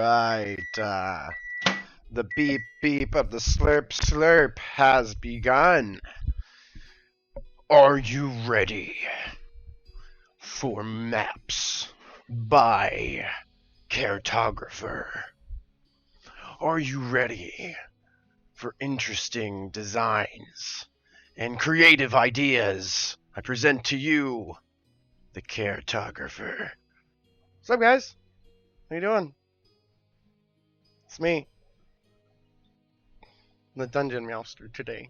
right. The beep beep of the slurp slurp has begun. Are you ready for maps by Caretographer? Are you ready for interesting designs and creative ideas? I present to you the Caretographer. What's up, guys? How you doing? It's me, the Dungeon Mouster today.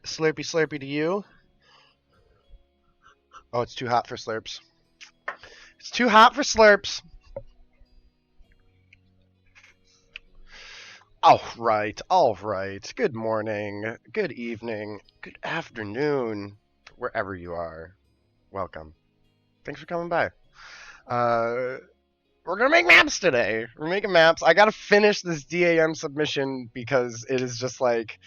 Slurpy slurpy to you. Oh, it's too hot for slurps. It's too hot for slurps. All right. Good morning, good evening, good afternoon, wherever you are. Welcome. Thanks for coming by. We're gonna make maps today. We're making maps. I gotta finish this DAM submission because it is just like,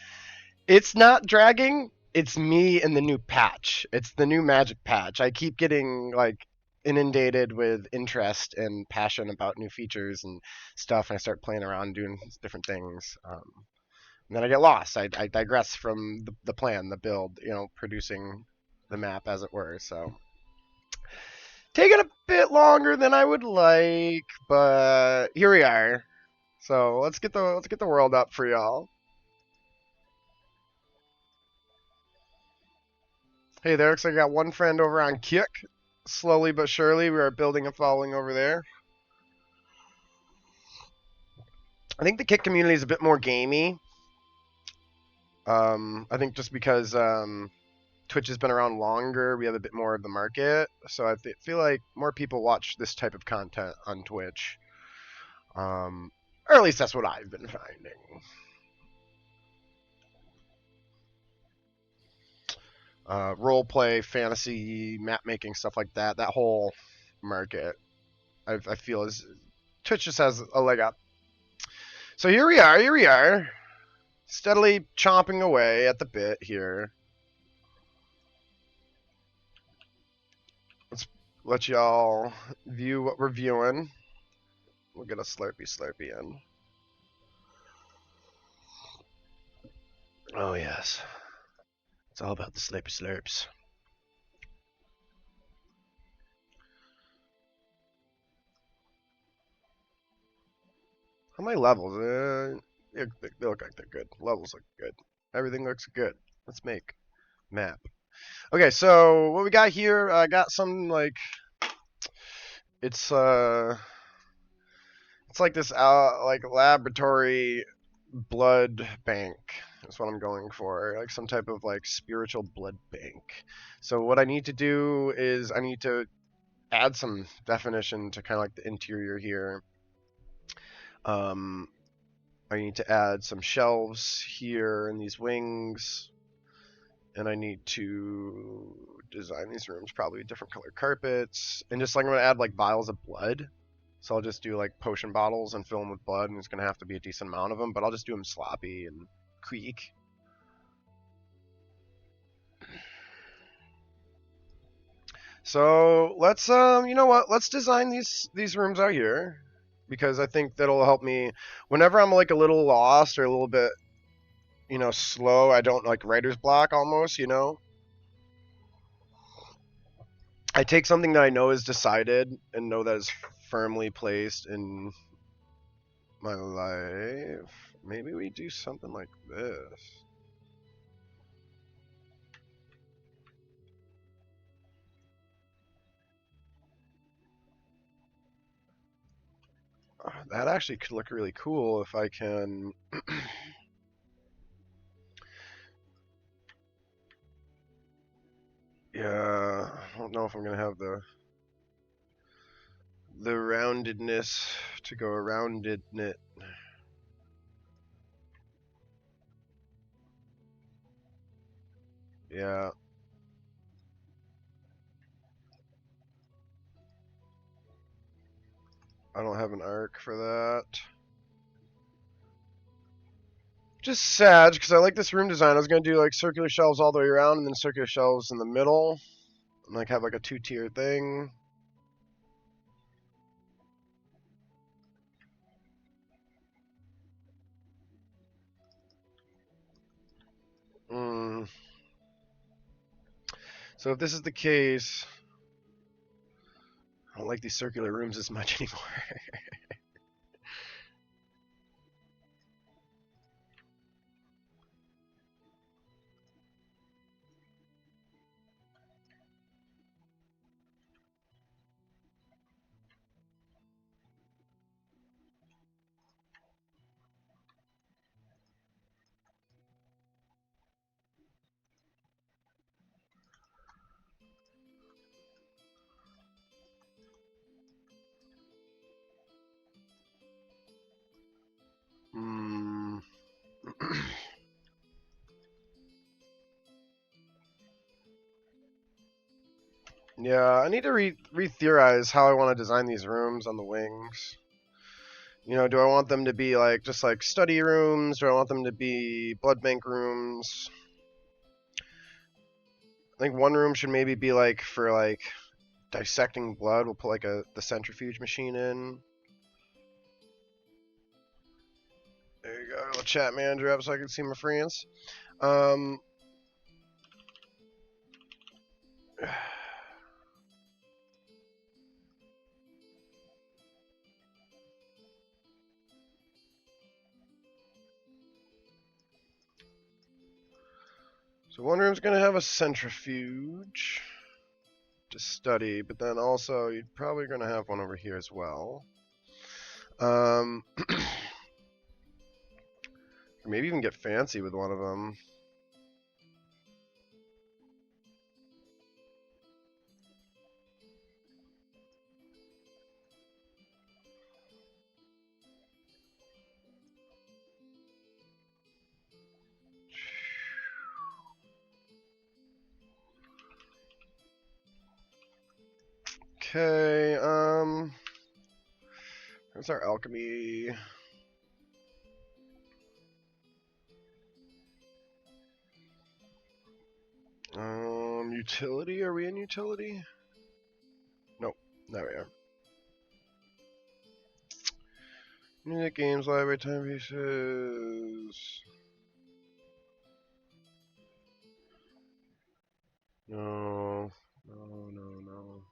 it's not dragging. It's me and the new patch. It's the new magic patch. I keep getting like inundated with interest and passion about new features and stuff, and I start playing around doing different things. And then I get lost. I digress from the plan, the build, producing the map as it were. So taking a bit longer than I would like, but here we are. So let's get the world up for y'all. Hey there, looks like I got one friend over on Kick. Slowly but surely, we are building a following over there. I think the Kick community is a bit more gamey. I think just because Twitch has been around longer, we have a bit more of the market. So I feel like more people watch this type of content on Twitch. Or at least that's what I've been finding. Role play, fantasy, map making, stuff like that. That whole market, I feel, is Twitch just has a leg up. So here we are, steadily chomping away at the bit here. Let's let y'all view what we're viewing. We'll get a slurpy in. Oh yes. It's all about the slurpy slurps. How many levels? They look like they're good. Levels look good. Everything looks good. Let's make map. Okay, so what we got here? I got some like it's like this like laboratory blood bank. That's what I'm going for, like some type of like spiritual blood bank. So what I need to do is I need to add some definition to kind of like the interior here. I need to add some shelves here in these wings, and I need to design these rooms probably different color carpets, and just like I'm gonna add like vials of blood. So I'll just do like potion bottles and fill them with blood, and it's gonna have to be a decent amount of them, but I'll just do them sloppy and quick. So let's you know what? Let's design these rooms out here, because I think that'll help me whenever I'm like a little lost or a little bit, slow. I don't like writer's block almost, I take something that I know is decided and know that is firmly placed in my life. Maybe we do something like this. That actually could look really cool if I can yeah, I don't know if I'm gonna have the roundedness to go around it. Yeah. I don't have an arc for that. Just sad, because I like this room design. I was going to do like circular shelves all the way around and then circular shelves in the middle. And like have like a 2-tier thing. So if this is the case, I don't like these circular rooms as much anymore. Hmm. Yeah, I need to re-theorize how I want to design these rooms on the wings. You know, do I want them to be like just like study rooms? Do I want them to be blood bank rooms? I think one room should maybe be like for like dissecting blood. We'll put like the centrifuge machine in. There you go. I'll chat manager up so I can see my friends. Um, so one room's gonna have a centrifuge to study, but then also you're probably gonna have one over here as well. Maybe even get fancy with one of them. Okay, there's our alchemy. Utility, are we in utility? Nope, there we are. Music, games, library, timepieces. No, no.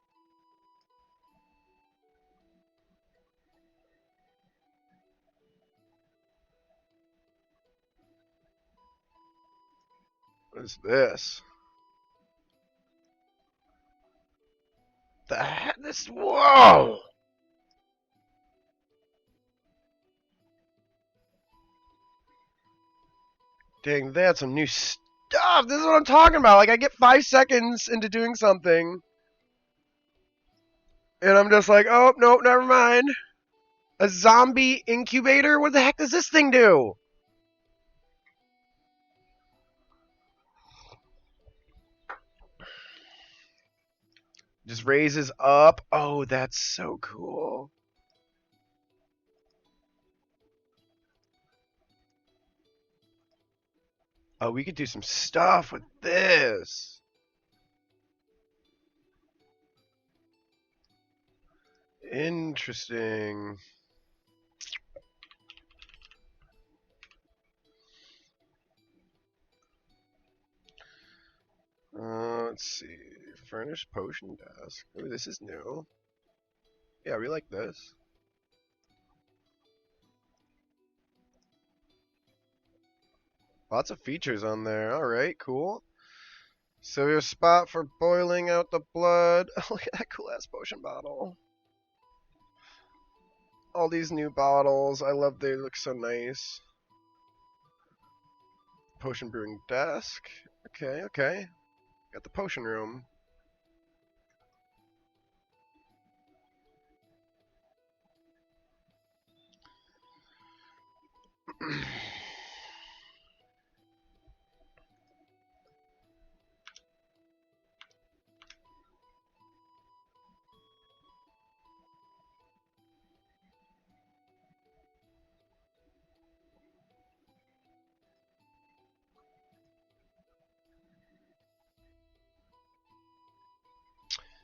What is this? Whoa! Dang, that's some new stuff. This is what I'm talking about. Like, I get 5 seconds into doing something, and I'm just like, oh, nope, never mind. A zombie incubator? What the heck does this thing do? Just raises up. Oh, that's so cool. Oh, we could do some stuff with this. Interesting. Let's see. Furnished potion desk. Ooh, this is new. Yeah, we like this. Lots of features on there. Alright, cool. So we have a spot for boiling out the blood. Oh, look at that cool ass potion bottle. All these new bottles. I love they look so nice. Potion brewing desk. Okay. Got the potion room.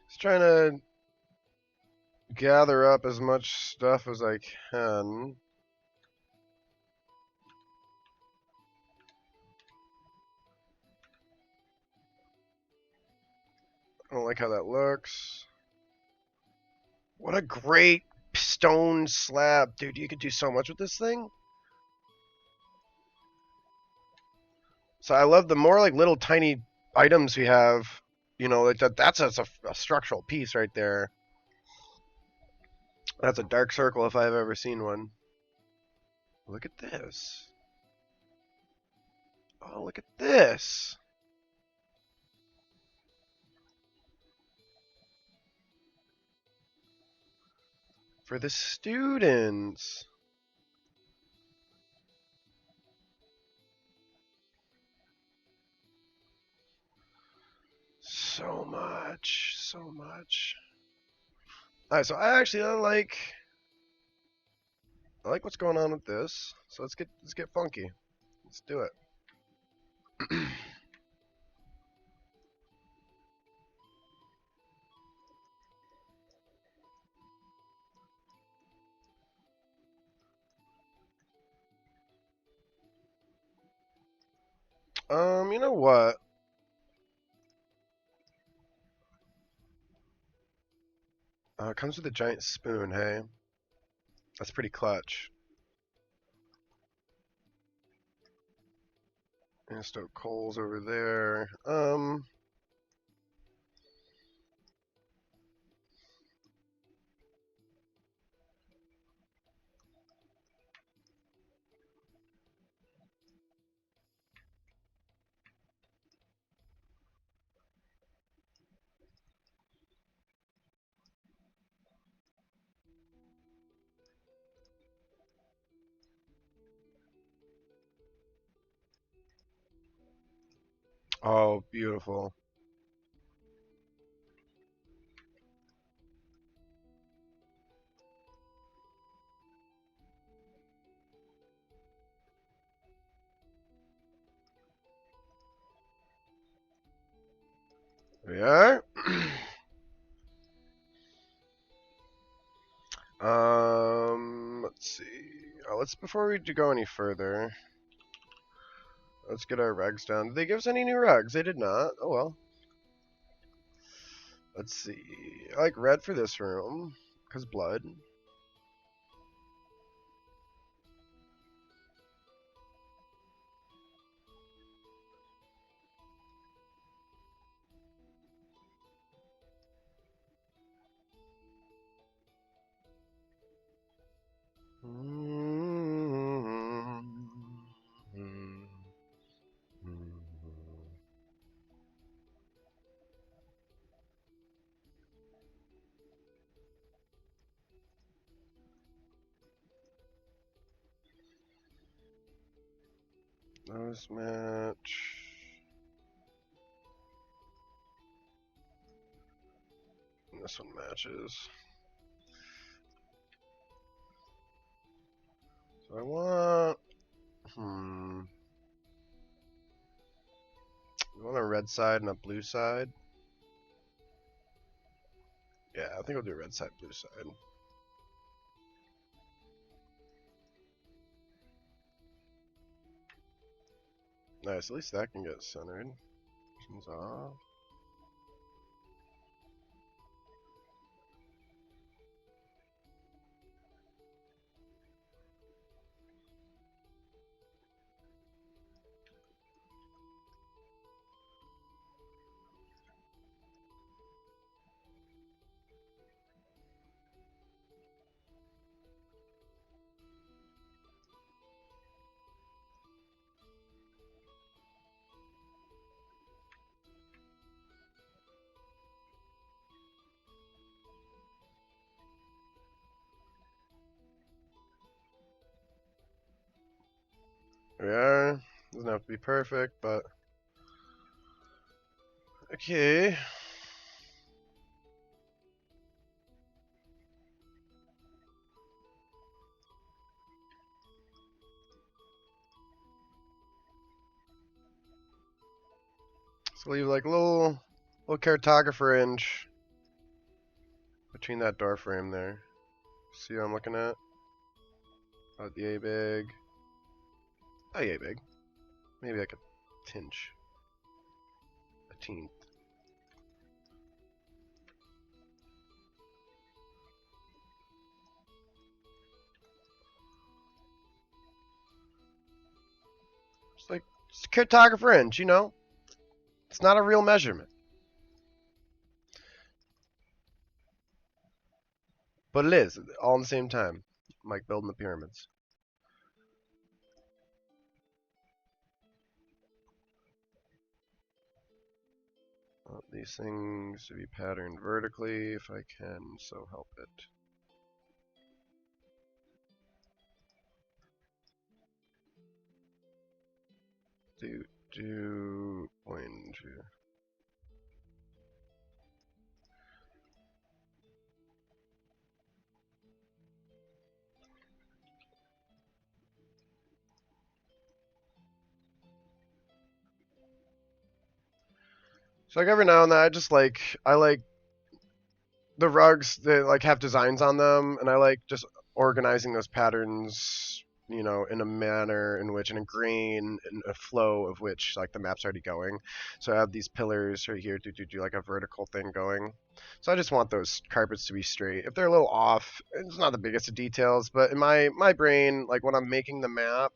Just trying to gather up as much stuff as I can. I don't like how that looks. What a great stone slab. Dude, you could do so much with this thing. So I love the more like little tiny items we have. You know, like that's a structural piece right there. That's a dark circle if I've ever seen one. Look at this. Oh, look at this. For the students. So much. So much. Alright, so I like what's going on with this. So let's get funky. Let's do it. You know what? It comes with a giant spoon, hey? That's pretty clutch. And stoke coals over there. Oh, beautiful. There we are. Let's see. Let's before we go any further, let's get our regs down. Did they give us any new regs? They did not. Oh well. Let's see. I like red for this room, cause blood. Those match. And this one matches. So I want. I want a red side and a blue side. Yeah, I think I'll do a red side, blue side. Nice, at least that can get centered. Turns off. There we are. Doesn't have to be perfect, but okay. So leave like a little caretographer inch between that door frame there. See what I'm looking at? About yay big. Oh, yay big. Maybe like a tinge. A teenth. It's a cartographer inch, you know? It's not a real measurement. But it is, all in the same time. Like building the pyramids. Want these things to be patterned vertically if I can, so help it. Do point to. So like every now and then I like the rugs that like have designs on them, and I like just organizing those patterns, you know, in a manner in which, in a grain and a flow of which like the map's already going. So I have these pillars right here do like a vertical thing going. So I just want those carpets to be straight. If they're a little off, it's not the biggest of details, but in my brain, like when I'm making the map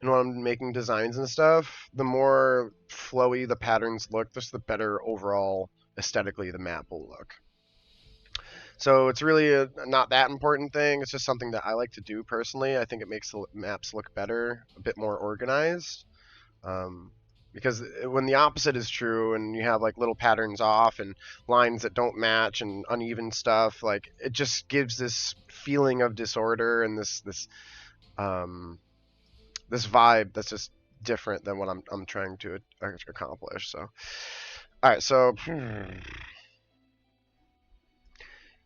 and when I'm making designs and stuff, the more flowy the patterns look, just the better overall aesthetically the map will look. So it's really not that important thing. It's just something that I like to do personally. I think it makes the maps look better, a bit more organized. Um, because when the opposite is true and you have like little patterns off and lines that don't match and uneven stuff, like it just gives this feeling of disorder and um, this vibe that's just different than what I'm trying to accomplish. So, all right, so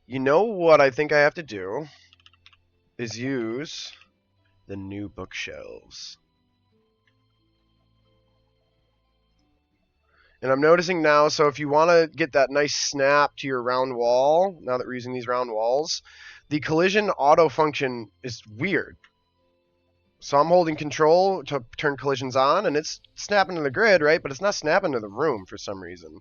you know what I think I have to do is use the new bookshelves. And I'm noticing now, so if you want to get that nice snap to your round wall, now that we're using these round walls, the collision auto function is weird. So I'm holding control to turn collisions on, and it's snapping to the grid, right? But it's not snapping to the room for some reason.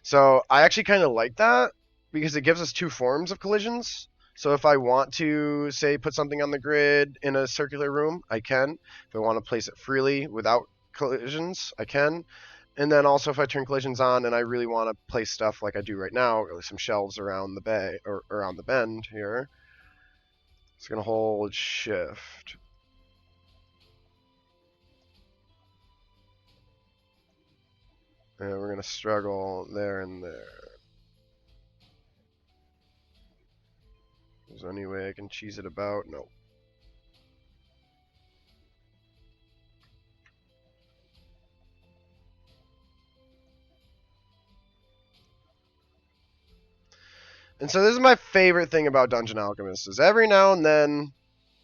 So I actually kind of like that because it gives us two forms of collisions. So if I want to, say, put something on the grid in a circular room, I can. If I want to place it freely without collisions, I can. And then also if I turn collisions on and I really want to place stuff like I do right now, really some shelves around the bay or around the bend here, it's going to hold shift. And we're going to struggle there and there. Is there any way I can cheese it about? No. And so this is my favorite thing about Dungeon Alchemist is every now and then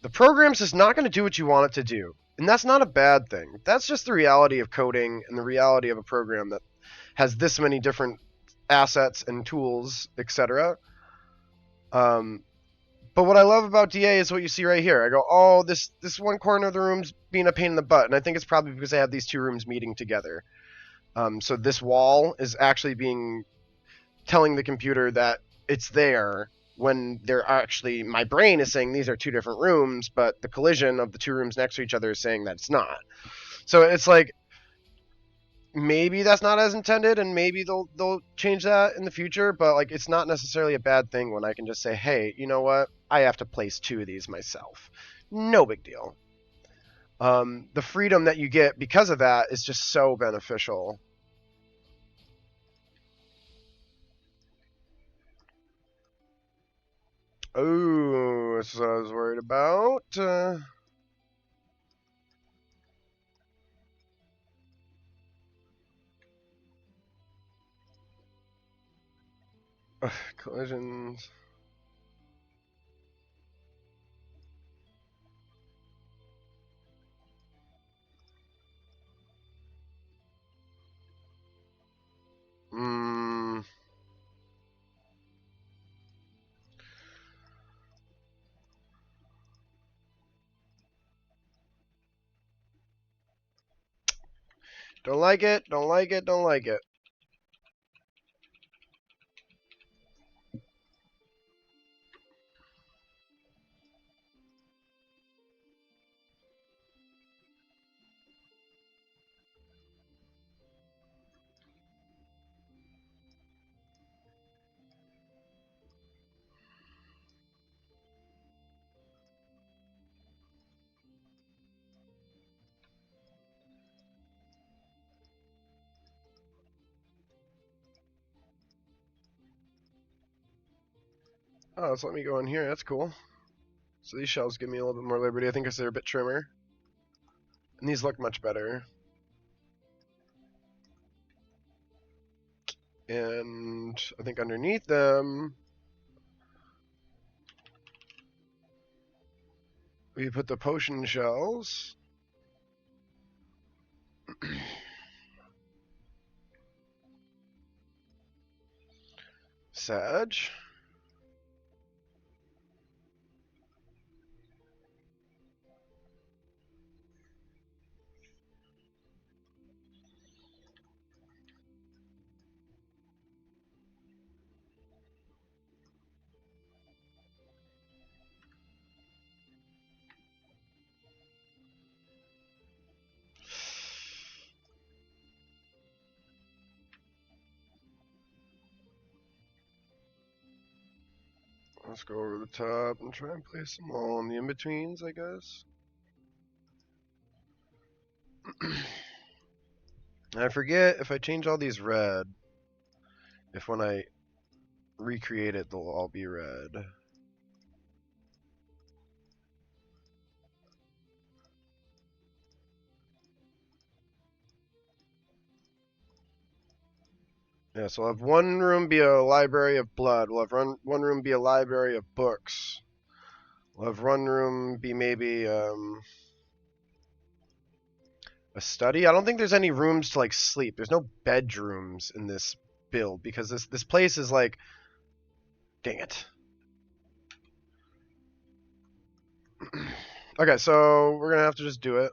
the program's just not going to do what you want it to do. And that's not a bad thing. That's just the reality of coding and the reality of a program that has this many different assets and tools, etc. But what I love about DA is what you see right here. I go, oh, this one corner of the room's being a pain in the butt, and I think it's probably because I have these two rooms meeting together. So this wall is actually telling the computer that it's there when they're actually, my brain is saying these are two different rooms, but the collision of the two rooms next to each other is saying that it's not. So it's like maybe that's not as intended, and maybe they'll change that in the future. But like, it's not necessarily a bad thing when I can just say, hey, you know what? I have to place two of these myself. No big deal. The freedom that you get because of that is just so beneficial. Oh, that's what I was worried about. Collisions. Mm, don't like it. Don't like it. Don't like it. Oh, it's let me go in here. That's cool. So these shelves give me a little bit more liberty. I think because they're a bit trimmer. And these look much better. And I think underneath them, we put the potion shells. Sag. Let's go over the top and try and place them all in the in-betweens, I guess. I forget if I change all these red, if when I recreate it, they'll all be red. Yeah, so we'll have one room be a library of blood. We'll have one room be a library of books. We'll have one room be maybe a study. I don't think there's any rooms to like sleep. There's no bedrooms in this build because this place is like, dang it. Okay, so we're gonna have to just do it.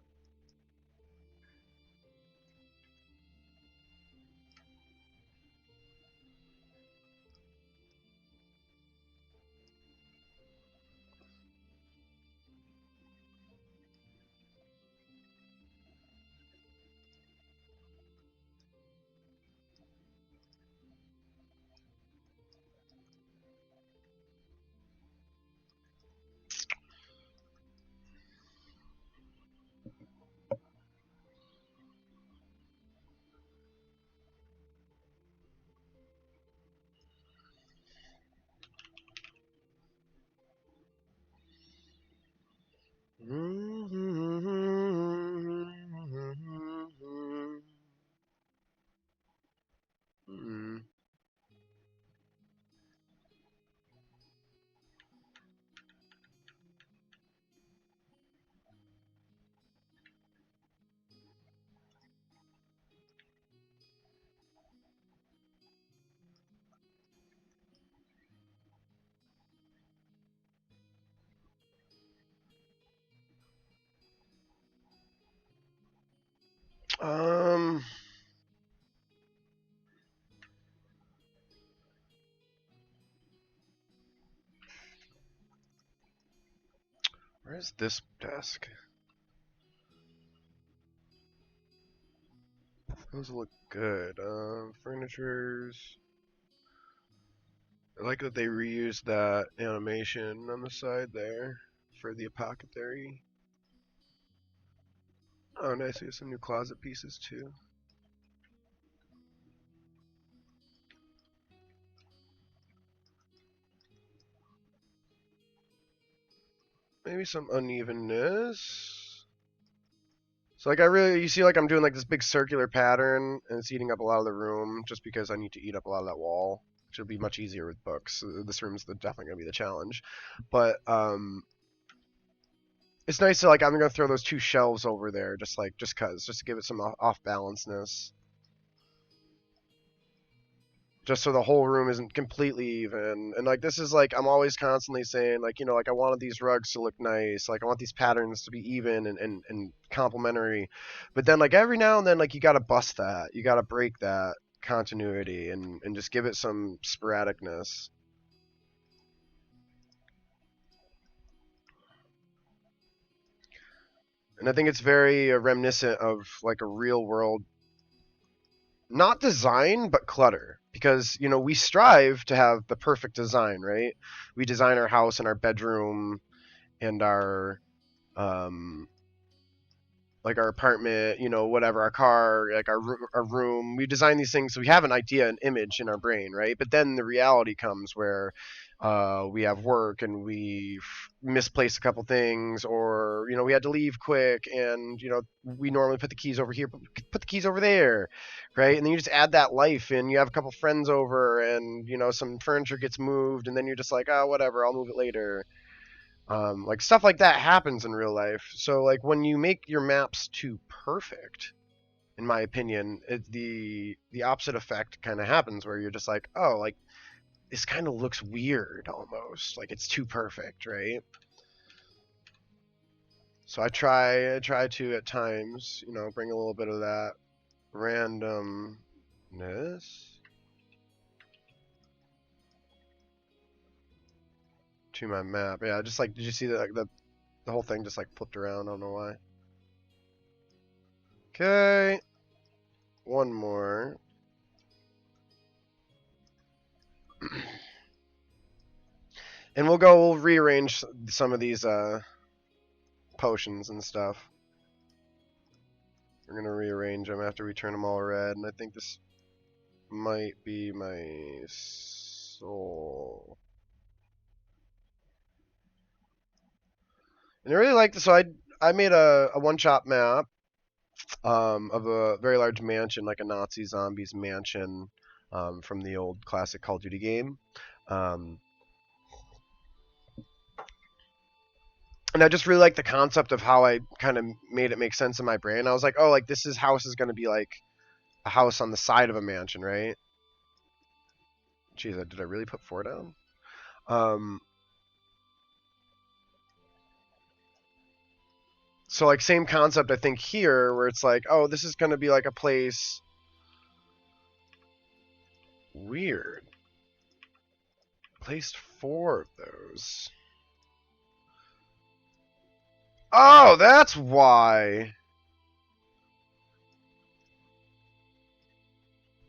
Um, where's this desk? Those look good. Furnitures. I like that they reused that animation on the side there for the apothecary. Oh, nice. We have some new closet pieces too. Maybe some unevenness. So like you see like I'm doing like this big circular pattern and it's eating up a lot of the room just because I need to eat up a lot of that wall, which will be much easier with books. This room's definitely gonna be the challenge, but it's nice to like I'm gonna throw those two shelves over there just to give it some off balanceness. Just so the whole room isn't completely even. And like this is like I'm always constantly saying like like I wanted these rugs to look nice, like I want these patterns to be even and complementary. But then like every now and then like you gotta bust that. You gotta break that continuity and just give it some sporadicness. And I think it's very reminiscent of like a real world, not design but clutter, because we strive to have the perfect design, right? We design our house and our bedroom and our like our apartment, whatever, our car, like our room. We design these things so we have an idea, an image in our brain, right? But then the reality comes where we have work and we misplaced a couple things, or we had to leave quick, and we normally put the keys over here, but put the keys over there, right? And then you just add that life, and you have a couple friends over, and some furniture gets moved, and then you're just like, oh, whatever, I'll move it later. Like stuff like that happens in real life. So like when you make your maps too perfect, in my opinion, the opposite effect kind of happens, where you're just like, oh, like this kind of looks weird almost, like it's too perfect, right? So I try to at times, bring a little bit of that randomness to my map. Yeah, just like, did you see that, like, the whole thing just like flipped around? I don't know why. Okay, one more. And we'll rearrange some of these potions and stuff. We're gonna rearrange them after we turn them all red, and I think this might be my soul. And I really like this. So I made a one-shot map of a very large mansion, like a Nazi zombies mansion, from the old classic Call of Duty game. Um, and I just really like the concept of how I kind of made it make sense in my brain. I was like, oh, like house is going to be like a house on the side of a mansion, right? Jeez, did I really put 4 down? So like same concept I think here, where it's like, oh, this is going to be like a place. Weird. Placed 4 of those. Oh, that's why.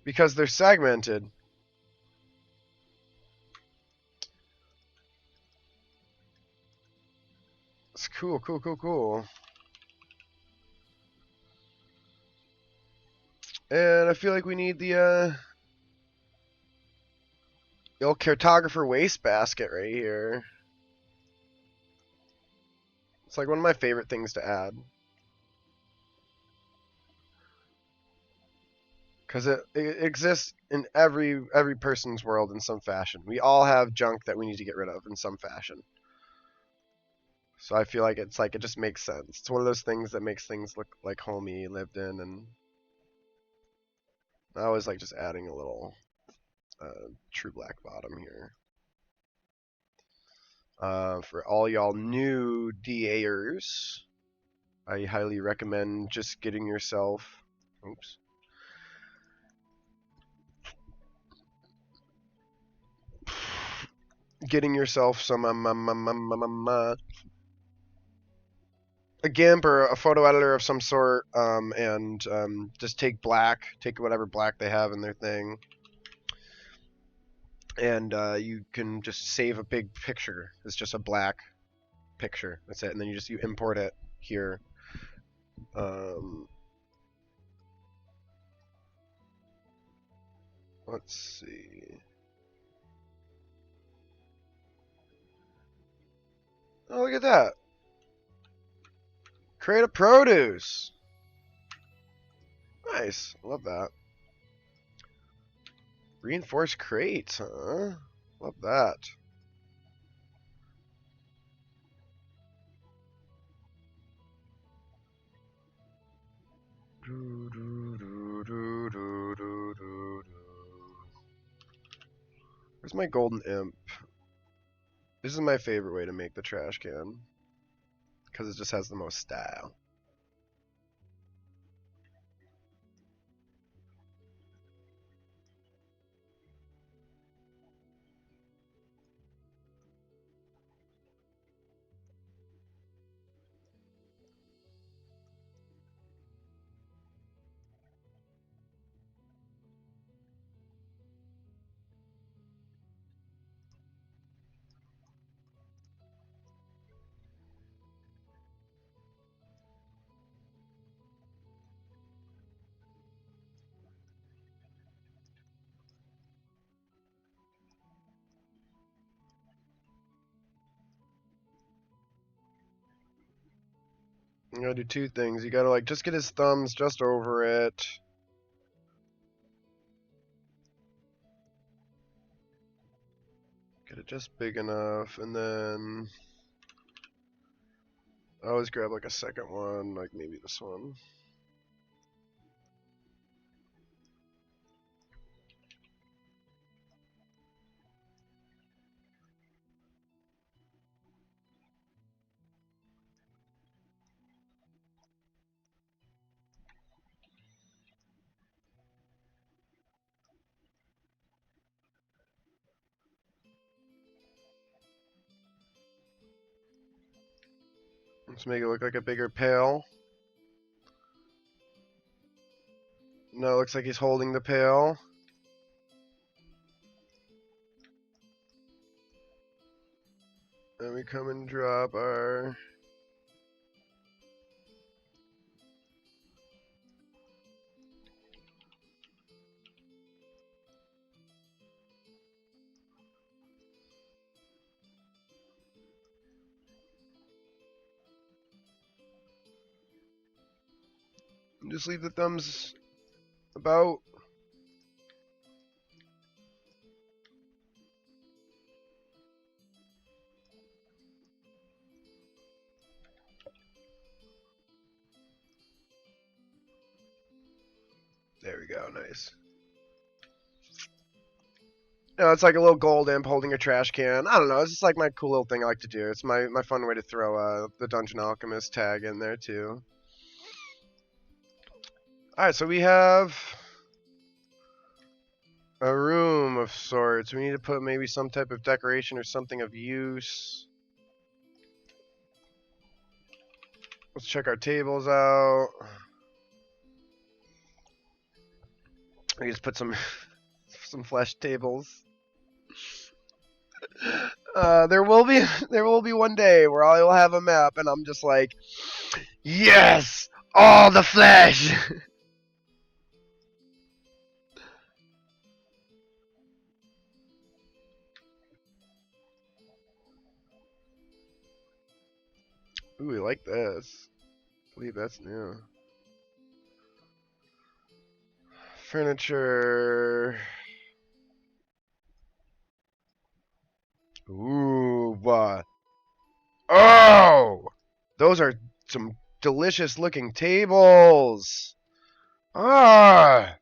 Because they're segmented. It's cool, cool, cool, cool. And I feel like we need the old Caretographer wastebasket right here. It's like one of my favorite things to add. Because it exists in every person's world in some fashion. We all have junk that we need to get rid of in some fashion. So I feel like it just makes sense. It's one of those things that makes things look like homey, lived in, and I always like just adding a little true black bottom here. For all y'all new DAers, I highly recommend just getting yourself. Oops. Getting yourself some a GIMP or a photo editor of some sort, and just take whatever black they have in their thing, and you can just save a big picture. It's just a black picture. That's it, and then you import it here. Let's see. Oh, look at that. Create a produce. Nice. Love that. Reinforced crates, huh? Love that. Where's my golden imp? This is my favorite way to make the trash can, because it just has the most style. You gotta do two things. You gotta like just get his thumbs just over it. Get it just big enough, and then I always grab like a second one, like maybe this one. Let's make it look like a bigger pail. No, it looks like he's holding the pail. And we come and drop our... Just leave the thumbs about. There we go, nice. No, it's like a little gold imp holding a trash can. I don't know, it's just like my cool little thing I like to do. It's my fun way to throw the Dungeon Alchemist tag in there too. Alright, so we have a room of sorts. We need to put maybe some type of decoration or something of use. Let's check our tables out. We just put some flesh tables. There will be one day where I will have a map and I'm just like, yes, all the flesh. Ooh, I like this. I believe that's new. Furniture. Ooh, what? Oh! Those are some delicious looking tables. Ah!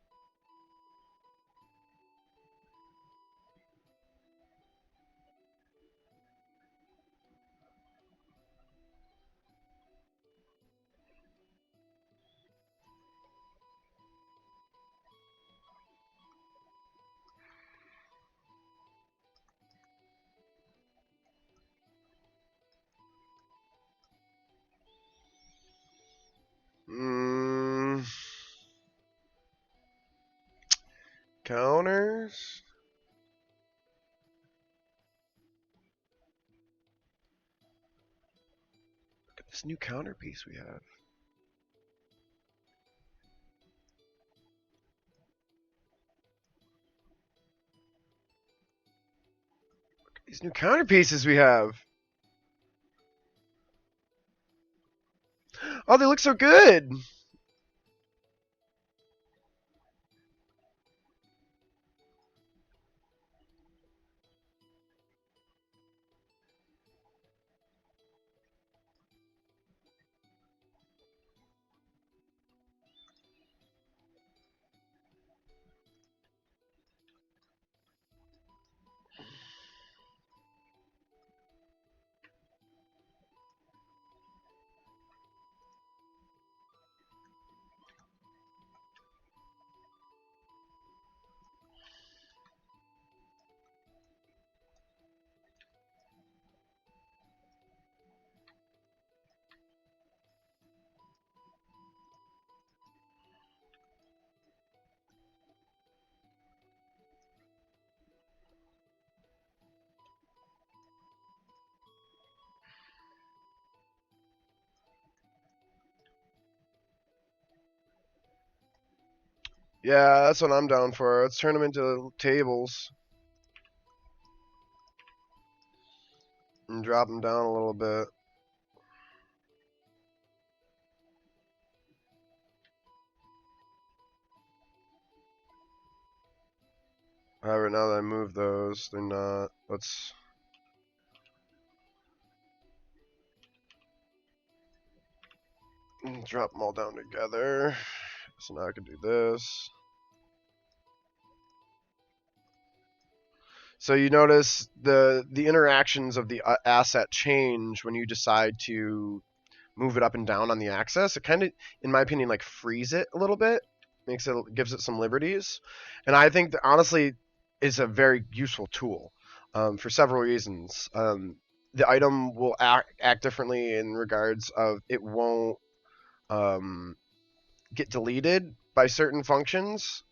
Mmm. Counters? Look at this new counter piece we have. Look at these new counter pieces we have. Oh, they look so good. Yeah, that's what I'm down for. Let's turn them into tables. And drop them down a little bit. However, now that I move those, they're not. Let's. Drop them all down together. So now I can do this. So you notice the interactions of the asset change when you decide to move it up and down on the axis. It kind of, in my opinion, like frees it a little bit, gives it some liberties, and I think that honestly is a very useful tool for several reasons. The item will act differently in regards of it won't um, get deleted by certain functions.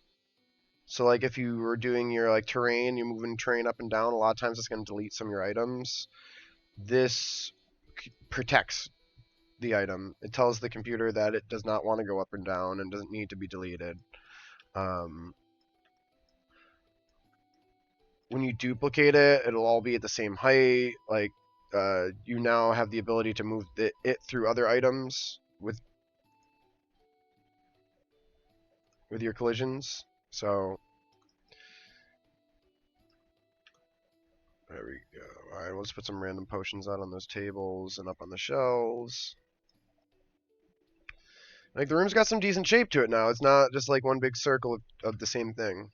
So like if you were doing your like terrain, you're moving terrain up and down, a lot of times it's going to delete some of your items. This protects the item. It tells the computer that it does not want to go up and down and doesn't need to be deleted. Um, when you duplicate it, it'll all be at the same height. Like you now have the ability to move it through other items with your collisions. So there we go. All right, let's put some random potions out on those tables and up on the shelves. Like the room's got some decent shape to it now. It's not just like one big circle of the same thing.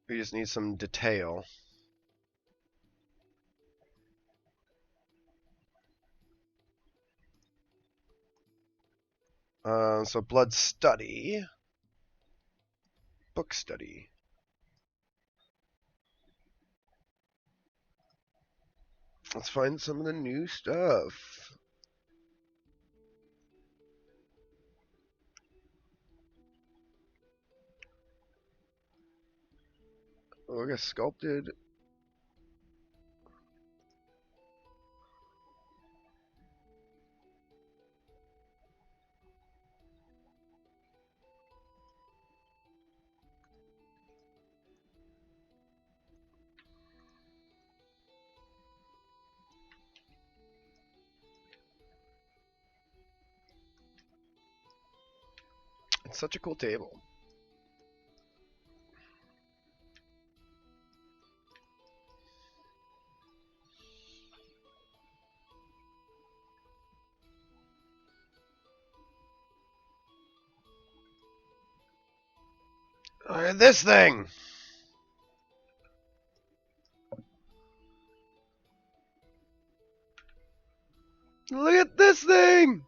We just need some detail. So blood study, book study. Let's find some of the new stuff. Oh, I got sculpted. It's such a cool table. Look at this thing. Look at this thing.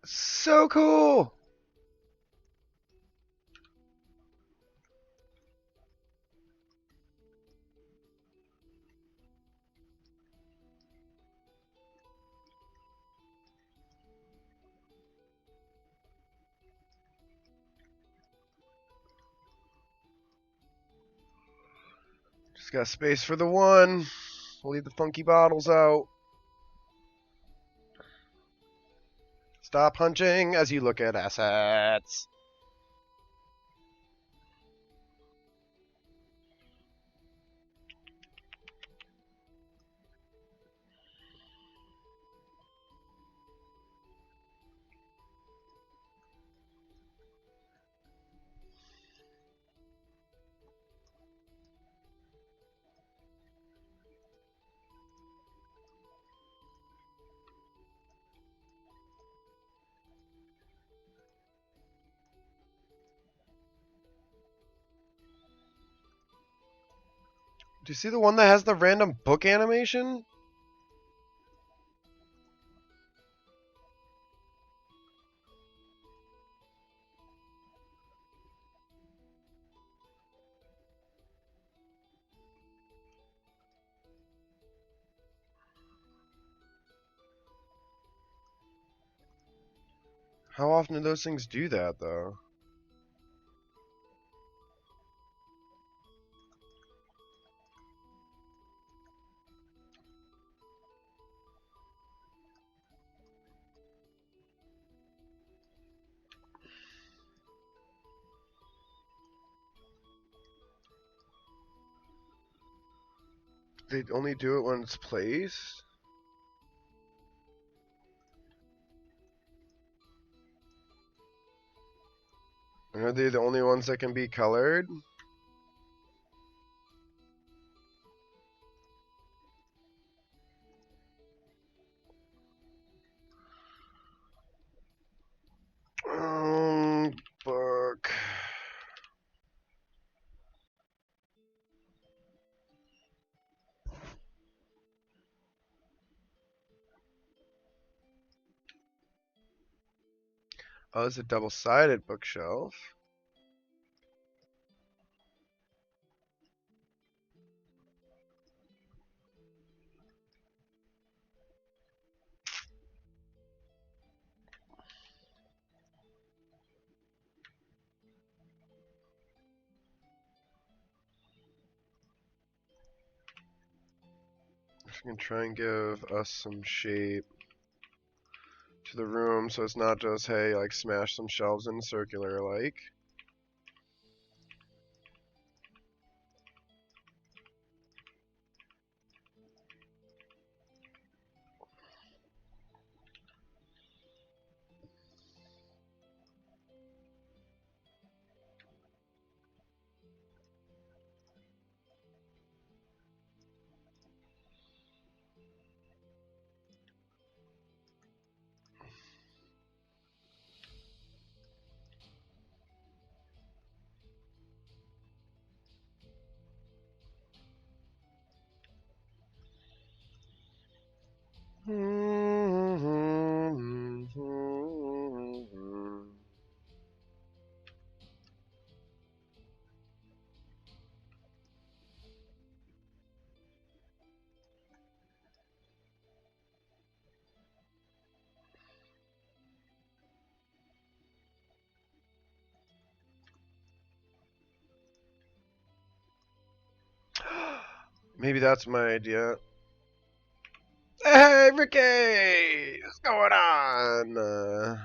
So cool. Just got space for the one. We'll leave the funky bottles out. Stop hunching as you look at assets. Do you see the one that has the random book animation? How often do those things do that, though? They only do it when it's placed? Are they the only ones that can be colored? Book. Oh, it's a double-sided bookshelf. If we can try and give us some shape to the room so it's not just, hey, like smash some shelves in circular like. Maybe that's my idea. Hey, Ricky! What's going on?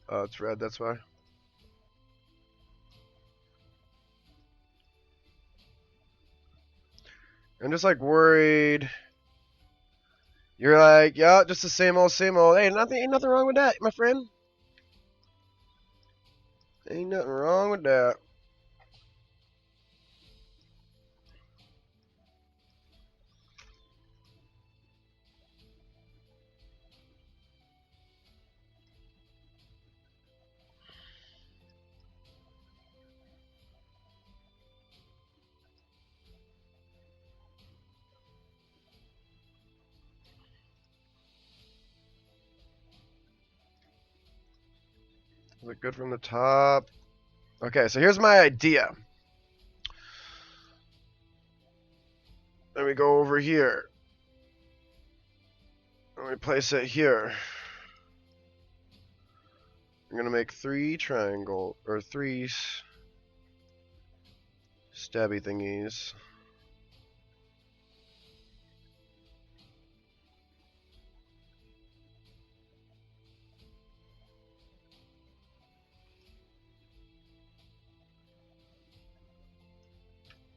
Oh, it's red, that's why. I'm just like worried. You're like, yeah, just the same old, same old. Hey, ain't nothing wrong with that, my friend. Ain't nothing wrong with that. Look good from the top. Okay, so here's my idea. Then we go over here. And we place it here. I'm gonna make 3 triangle or 3 stabby thingies.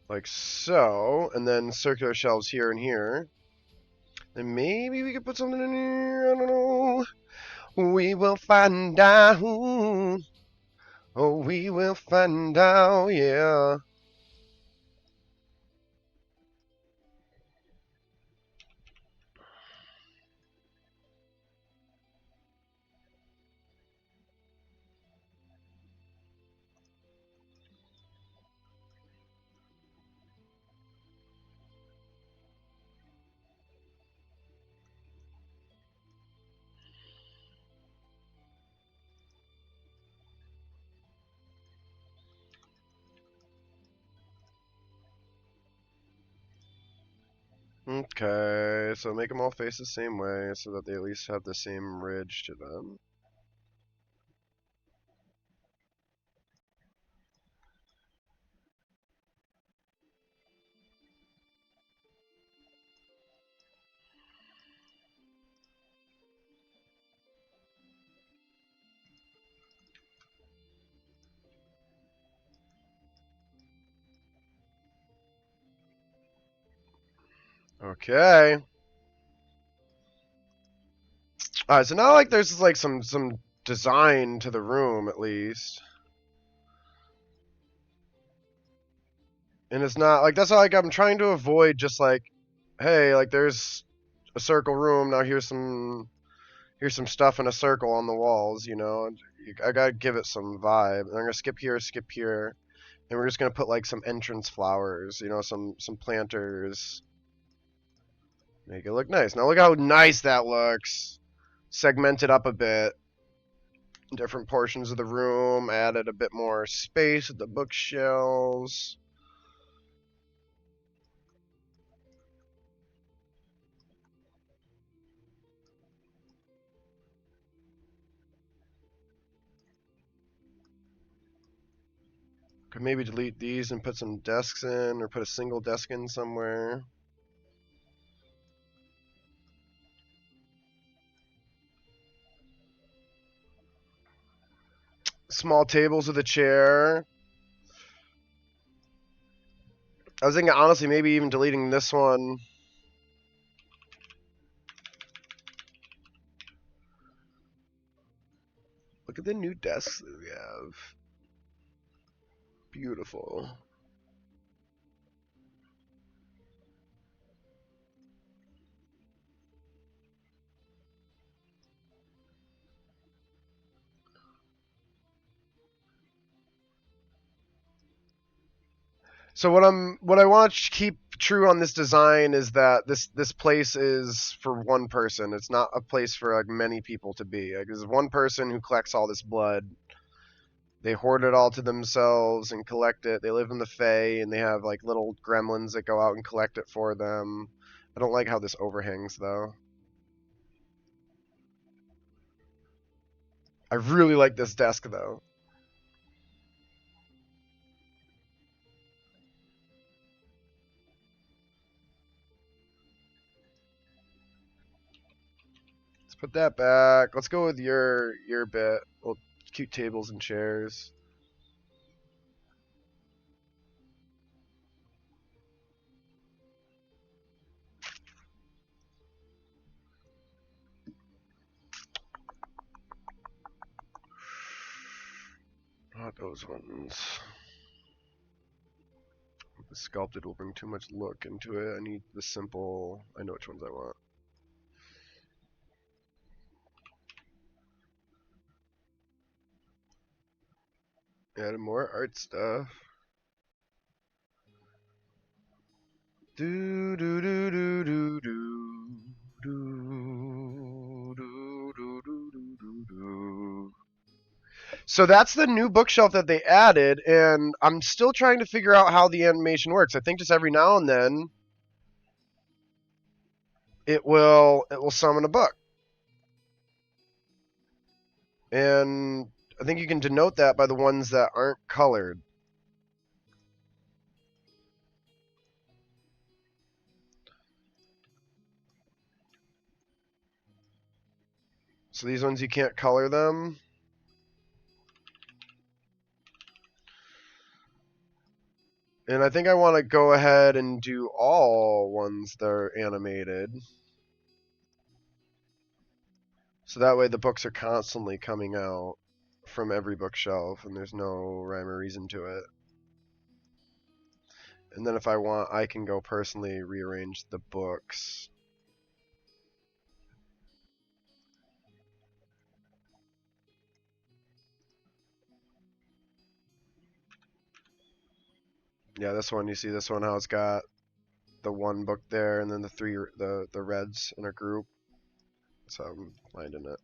Like so, and then circular shelves here and here. And maybe we could put something in here, I don't know. We will find out. Oh, we will find out, yeah. Okay, so make them all face the same way so that they at least have the same ridge to them. Okay. Alright, so now like there's like some design to the room at least. And it's not like that's like I'm trying to avoid just like, hey, like there's a circle room, now here's some stuff in a circle on the walls, you know. I gotta give it some vibe. And I'm gonna skip here, and we're just gonna put like some entrance flowers, you know, some planters. Make it look nice. Now look how nice that looks. Segmented up a bit. Different portions of the room, added a bit more space at the bookshelves. Could maybe delete these and put some desks in, or put a single desk in somewhere. Small tables with a chair. I was thinking, honestly, maybe even deleting this one. Look at the new desks that we have. Beautiful. So what I want to keep true on this design is that this place is for one person. It's not a place for like many people to be. Like, there's one person who collects all this blood. They hoard it all to themselves and collect it. They live in the Fae and they have like little gremlins that go out and collect it for them. I don't like how this overhangs though. I really like this desk though. Let's put that back. Let's go with your bit. Well, cute tables and chairs. Not those ones. The sculpted will bring too much look into it. I need the simple. I know which ones I want. Add more art stuff. Do do do do do do do do do do do do. So that's the new bookshelf that they added, and I'm still trying to figure out how the animation works. I think just every now and then it will summon a book. And I think you can denote that by the ones that aren't colored. So these ones you can't color them. And I think I want to go ahead and do all ones that are animated. So that way the books are constantly coming out from every bookshelf and there's no rhyme or reason to it. And then if I want, I can go personally rearrange the books. Yeah, this one, you see this one, how it's got the one book there and then the reds in a group. So I'm finding it.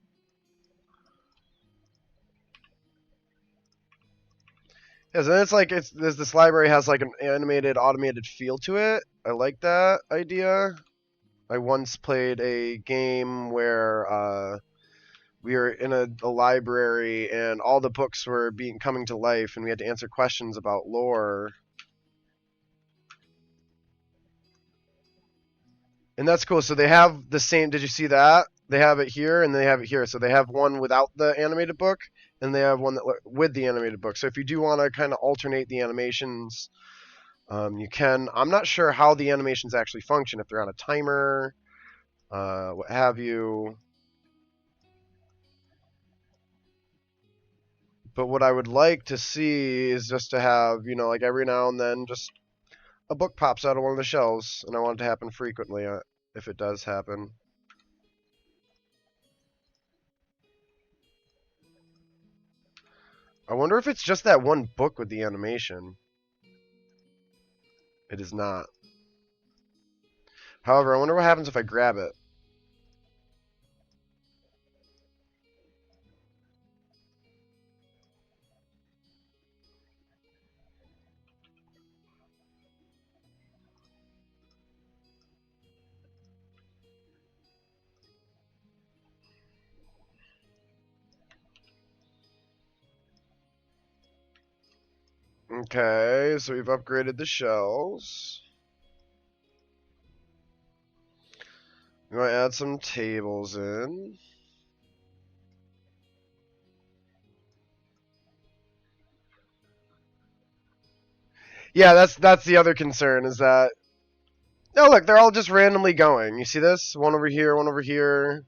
Yeah, so then it's like this library has like an animated, automated feel to it. I like that idea. I once played a game where we were in a library and all the books were coming to life and we had to answer questions about lore. And that's cool. So they have the same. Did you see that? They have it here and they have it here. So they have one without the animated book and they have one with the animated book. So if you do want to kind of alternate the animations, You can. I'm not sure how the animations actually function, if they're on a timer, what have you. But what I would like to see is just to have, like every now and then, just a book pops out of one of the shelves, and I want it to happen frequently, if it does happen. I wonder if it's just that one book with the animation. It is not. However, I wonder what happens if I grab it. Okay, so we've upgraded the shelves. We might add some tables in. Yeah, that's the other concern is that no, look, they're all just randomly going. You see this? One over here, one over here.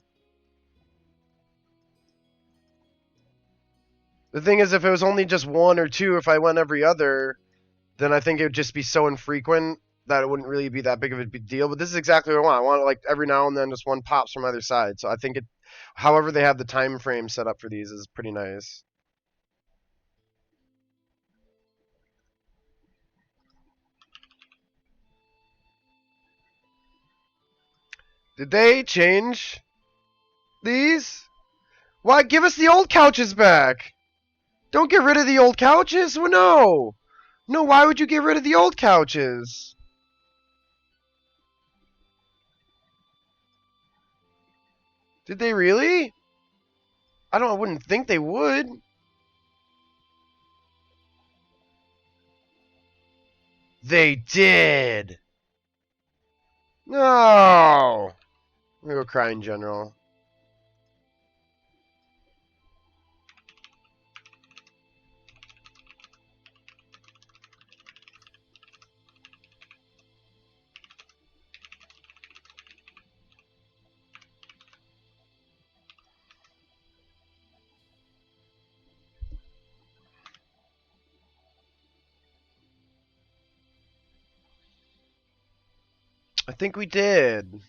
The thing is, if it was only just one or two, if I went every other, then I think it would just be so infrequent that it wouldn't really be that big of a big deal. But this is exactly what I want. I want like every now and then just one pops from either side. So I think however they have the time frame set up for these is pretty nice. Did they change these? Why give us the old couches back? Don't get rid of the old couches. Well, no. No, why would you get rid of the old couches? Did they really? I wouldn't think they would. They did. No. I'm gonna go cry in general. I think we did.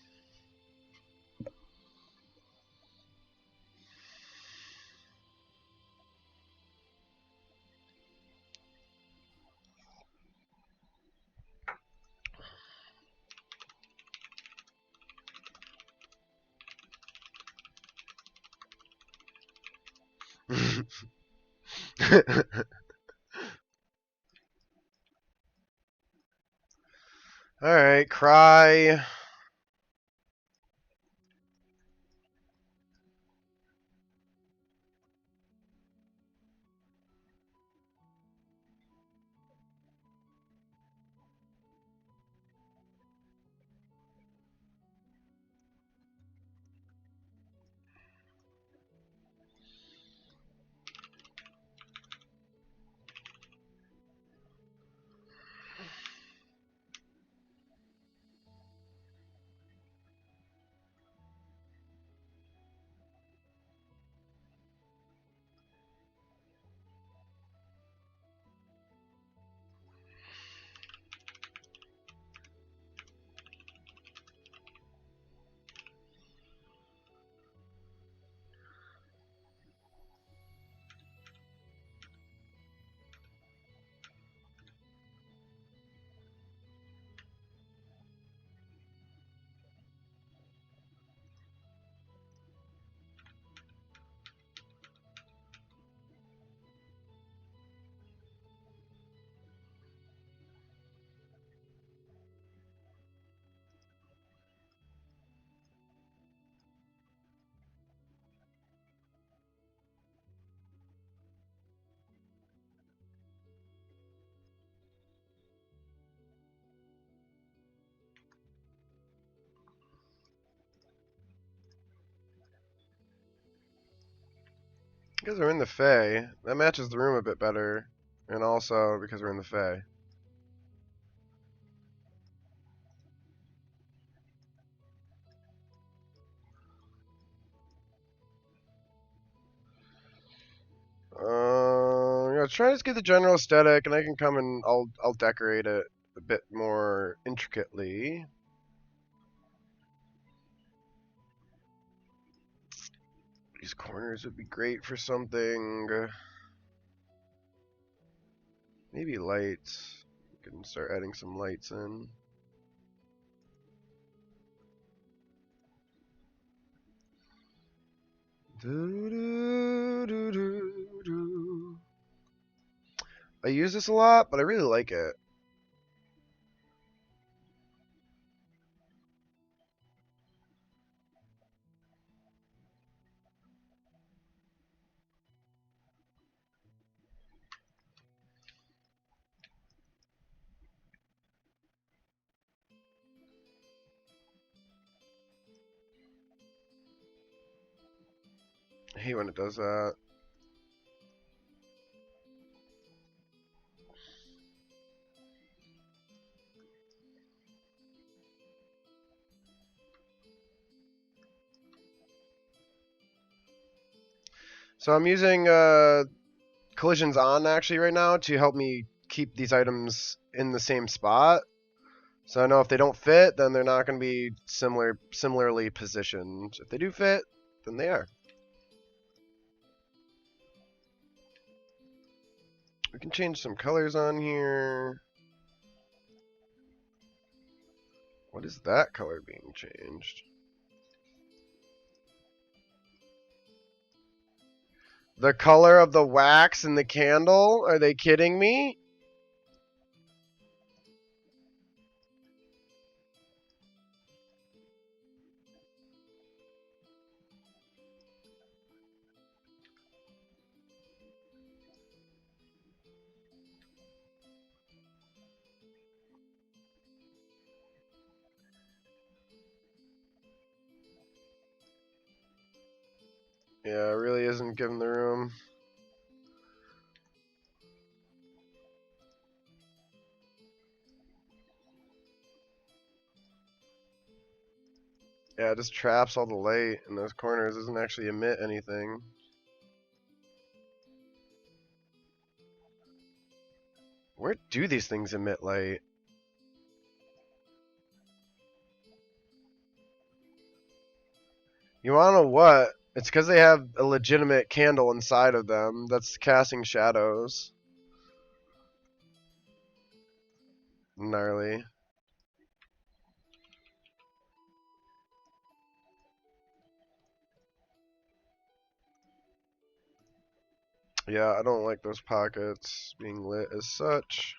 Alright, cry. Because we're in the Fae. That matches the room a bit better. And also because we're in the Fae. let's try to just get the general aesthetic, and I can come and I'll decorate it a bit more intricately. These corners would be great for something. Maybe lights. We can start adding some lights in. I use this a lot, but I really like it. I hate when it does that. So I'm using collisions on actually right now to help me keep these items in the same spot. So I know if they don't fit, then they're not going to be similarly positioned. If they do fit, then they are. We can change some colors on here. What is that color being changed? The color of the wax in the candle? Are they kidding me? Yeah, it really isn't giving the room. Yeah, it just traps all the light in those corners. Doesn't actually emit anything. Where do these things emit light? You wanna know what? It's because they have a legitimate candle inside of them that's casting shadows. Gnarly. Yeah, I don't like those pockets being lit as such.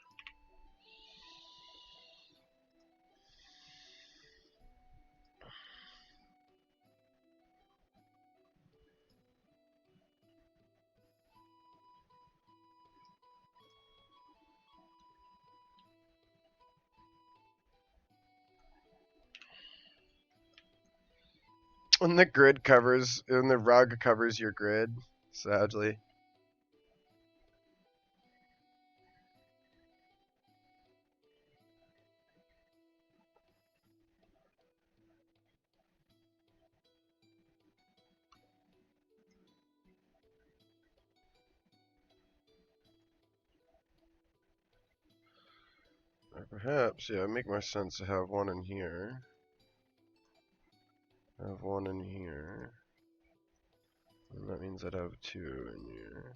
And the rug covers your grid, sadly. Or perhaps, yeah, it'd make more sense to have one in here. Have one in here. And that means I'd have two in here.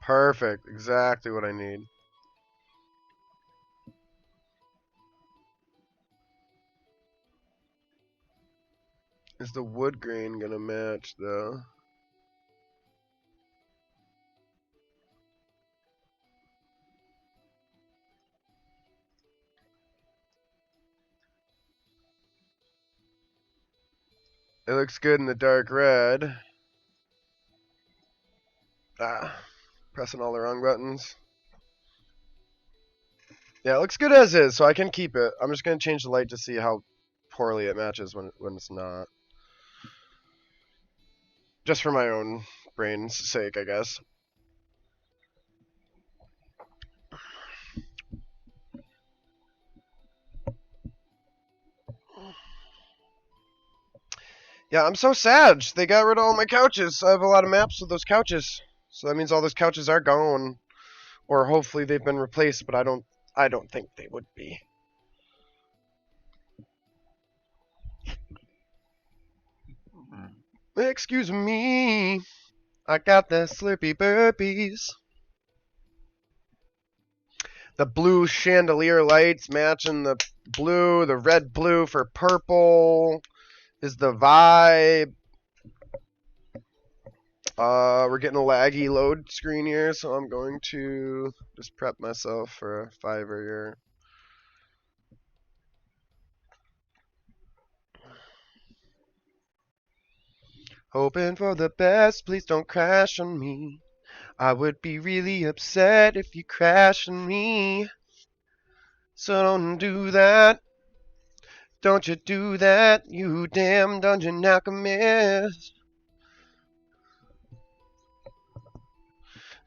Perfect. Exactly what I need. Is the wood grain gonna match though? It looks good in the dark red. Ah, pressing all the wrong buttons. Yeah, it looks good as is, so I can keep it. I'm just gonna change the light to see how poorly it matches when it's not. Just for my own brain's sake, I guess. Yeah, I'm so sad. They got rid of all my couches. I have a lot of maps with those couches. So that means all those couches are gone. Or hopefully they've been replaced, but I don't think they would be. Excuse me. I got the slurpy burpees. The blue chandelier lights matching the blue, the red blue for purple is the vibe. We're getting a laggy load screen here, so I'm going to just prep myself for a 5er here. Hoping for the best, please don't crash on me. I would be really upset if you crash on me. So don't do that. Don't you do that, you damn dungeon alchemist.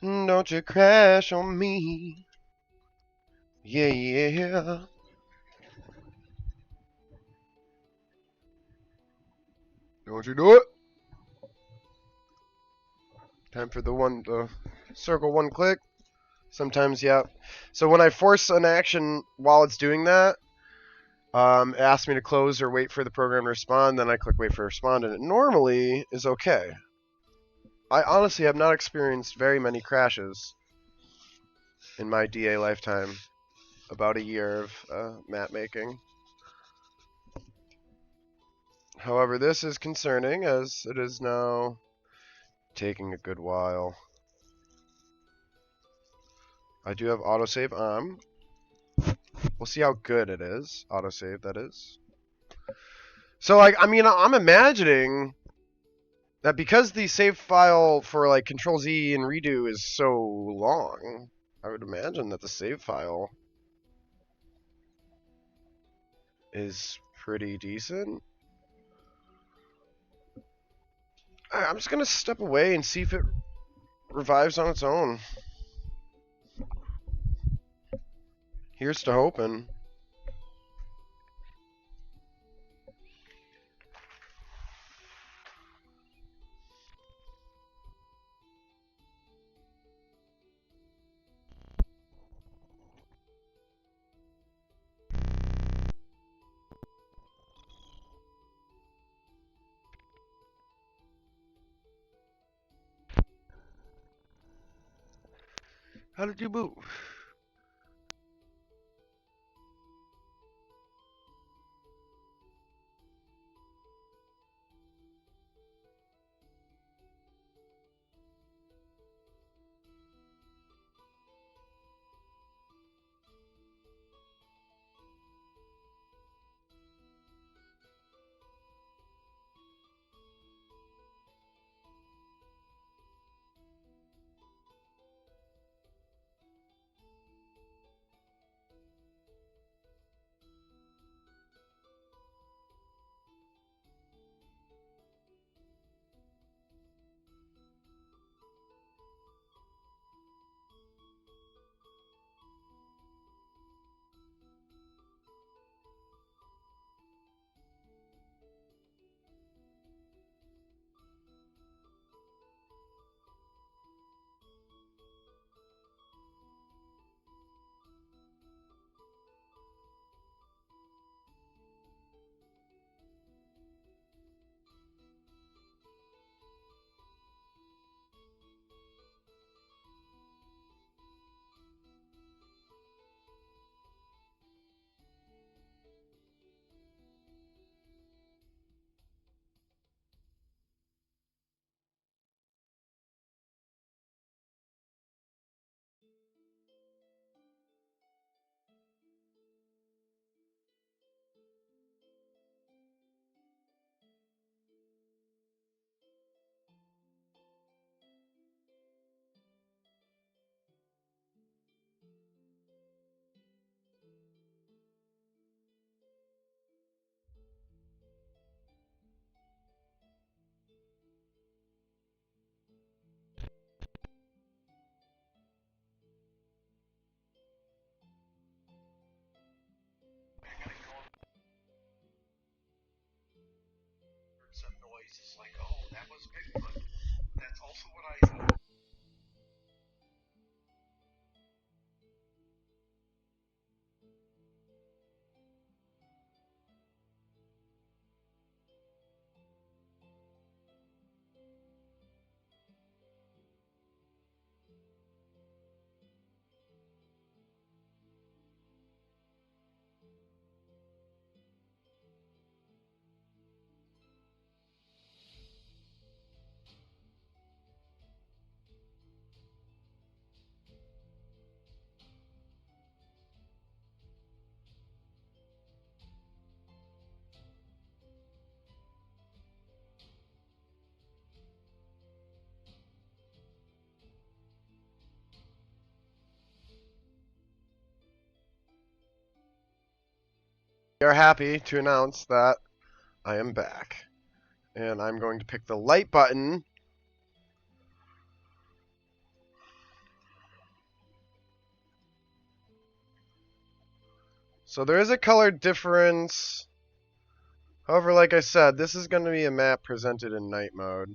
Don't you crash on me. Yeah, yeah. Don't you do it. Time for the circle one click. Sometimes, yeah. So when I force an action while it's doing that, it asks me to close or wait for the program to respond. Then I click wait for respond, and it normally is okay. I honestly have not experienced very many crashes in my DA lifetime. About a year of map making. However, this is concerning as it is now taking a good while. I do have autosave on. We'll see how good it is. Autosave, that is. So, like, I mean, I'm imagining that because the save file for, like, Control Z and redo is so long, I would imagine that the save file is pretty decent. I'm just going to step away and see if it revives on its own. Here's to hoping. How did you move? We are happy to announce that I am back. And I'm going to pick the light button. So there is a color difference. However, like I said, this is going to be a map presented in night mode.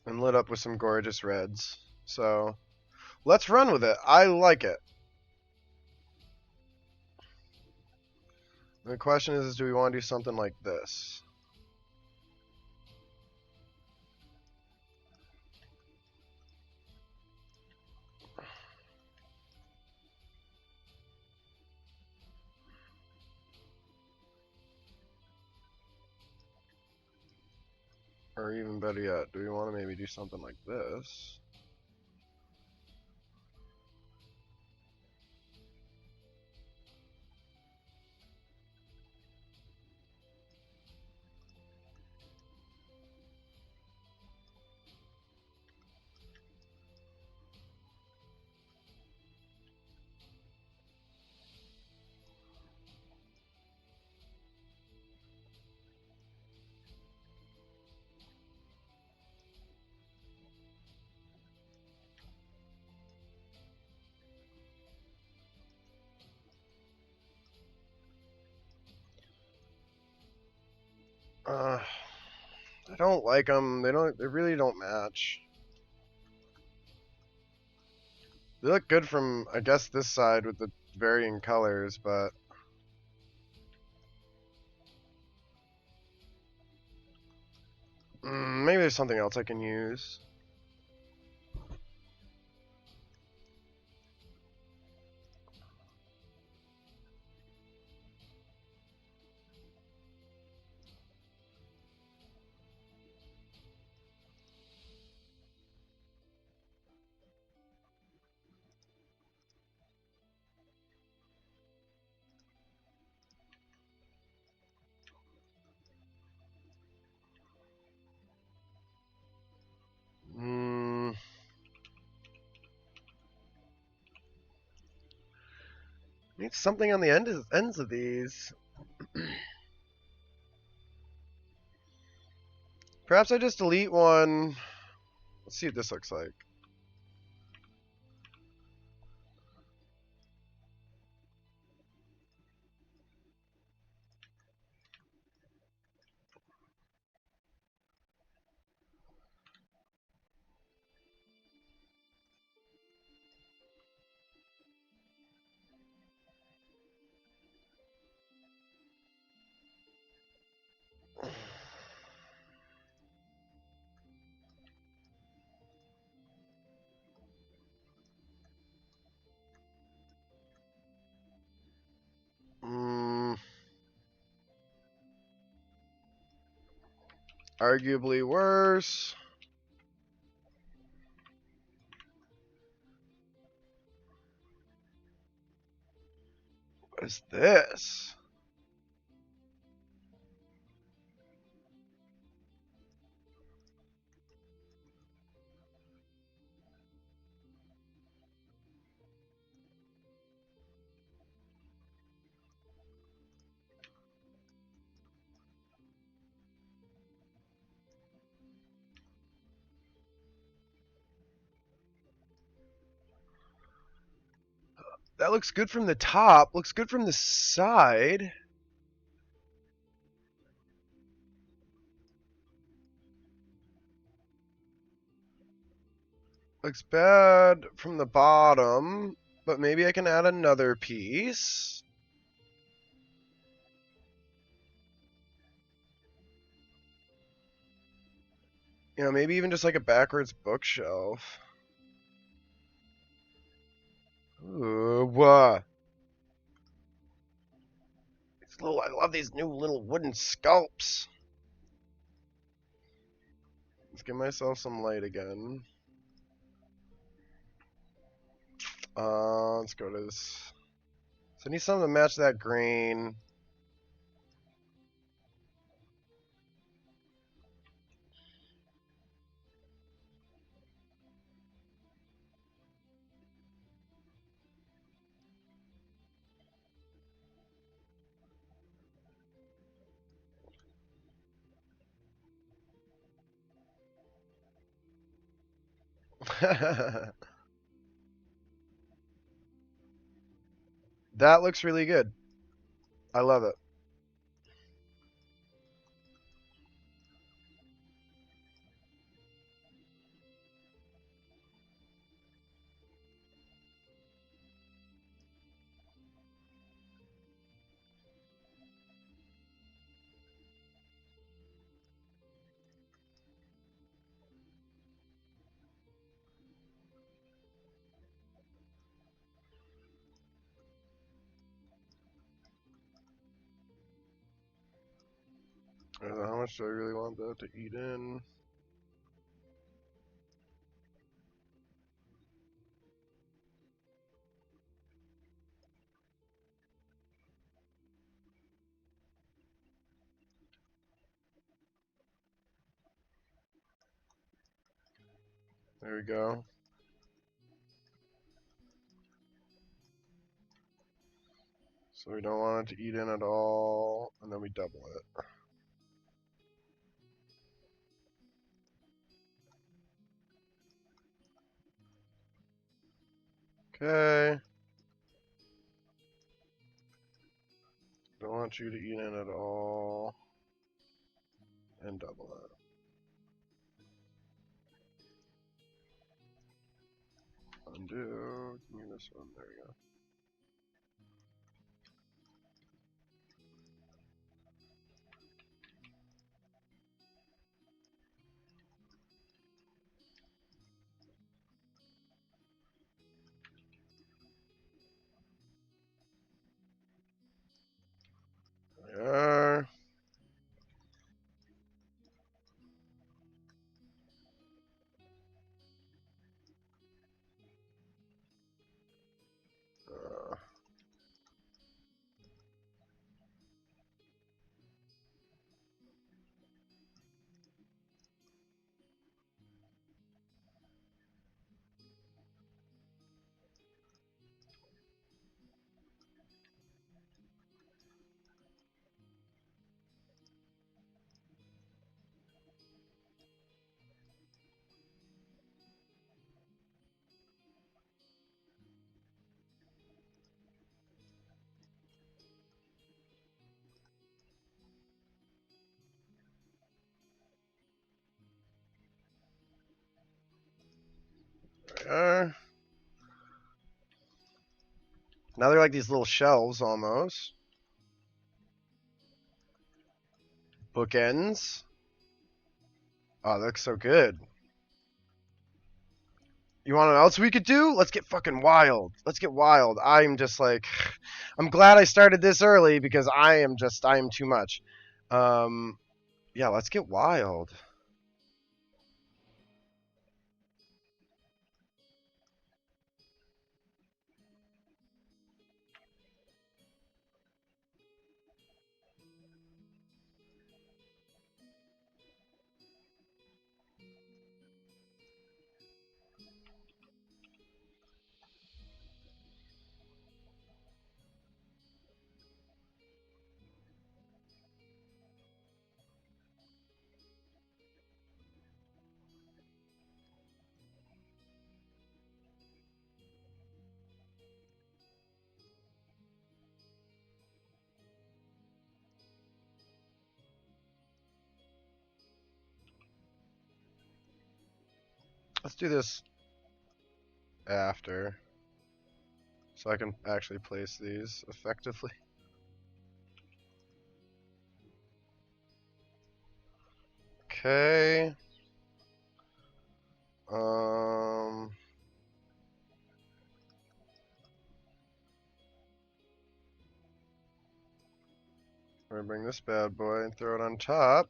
And lit up with some gorgeous reds. So let's run with it. I like it. The question is do we want to do something like this? Or even better yet, do we want to maybe do something like this? I don't like them. They really don't match. They look good from, I guess, this side with the varying colors, but maybe there's something else I can use. Mm, need something on the ends of these. Perhaps I just delete one. Let's see what this looks like. Mm, arguably worse. What is this? That looks good from the top. Looks good from the side. Looks bad from the bottom, but maybe I can add another piece. You know, maybe even just like a backwards bookshelf. Ooh, I love these new little wooden sculpts. Let's give myself some light again. Let's go to this. So I need something to match that green. That looks really good. I love it. How much do I really want that to eat in? There we go. So we don't want it to eat in at all, and then we double it. Okay. Don't want you to eat in at all, and double it. Undo. Give me this one. There we go. There we are. There we are. Now they're like these little shelves almost. Bookends. Oh, that looks so good. You want to know what else we could do? Let's get fucking wild. Let's get wild. I'm just like, I'm glad I started this early because I am too much. Yeah, let's get wild. Let's do this after, so I can actually place these effectively. Okay. We're gonna bring this bad boy and throw it on top.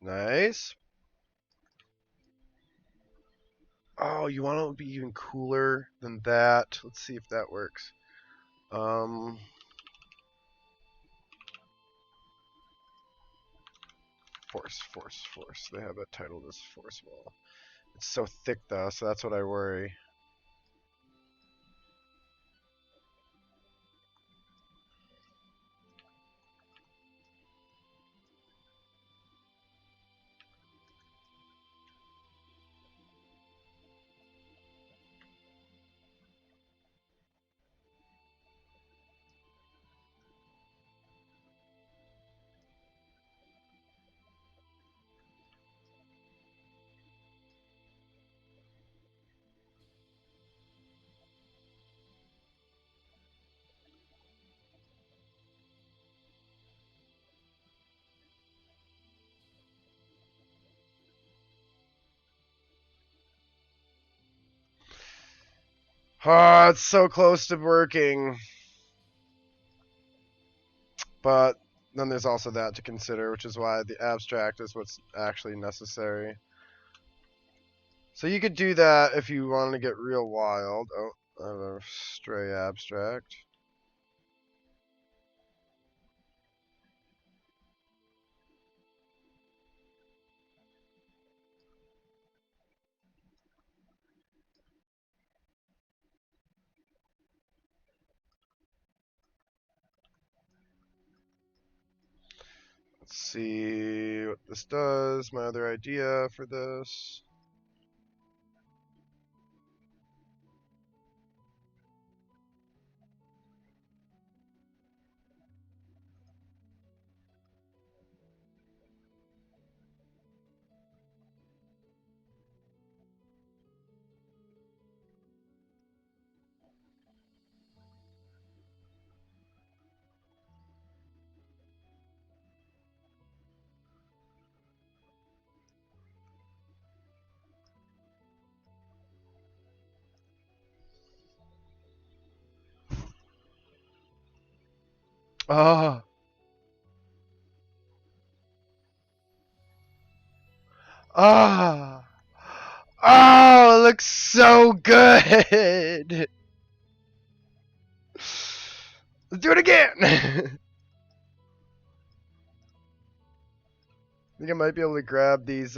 Nice. Oh, you want it to be even cooler than that? Let's see if that works. Force. They have it titled as Force Wall. It's so thick though, so that's what I worry. Oh, it's so close to working. But then there's also that to consider, which is why the abstract is what's actually necessary. So you could do that if you want to get real wild. Oh, I have a stray abstract. Let's see what this does. My other idea for this. Oh, oh, oh, it looks so good. Let's do it again. I think I might be able to grab these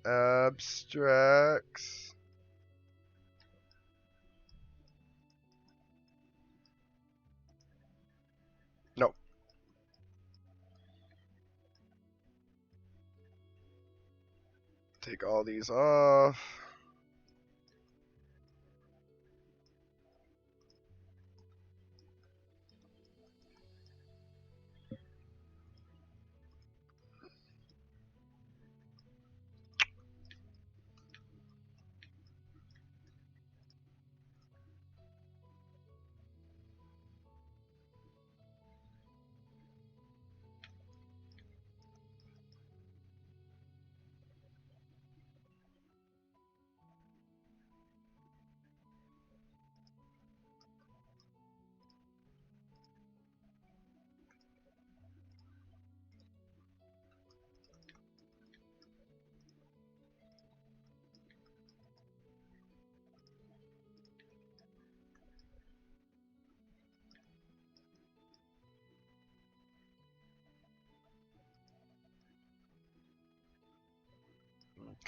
abstracts. Nope. Take all these off.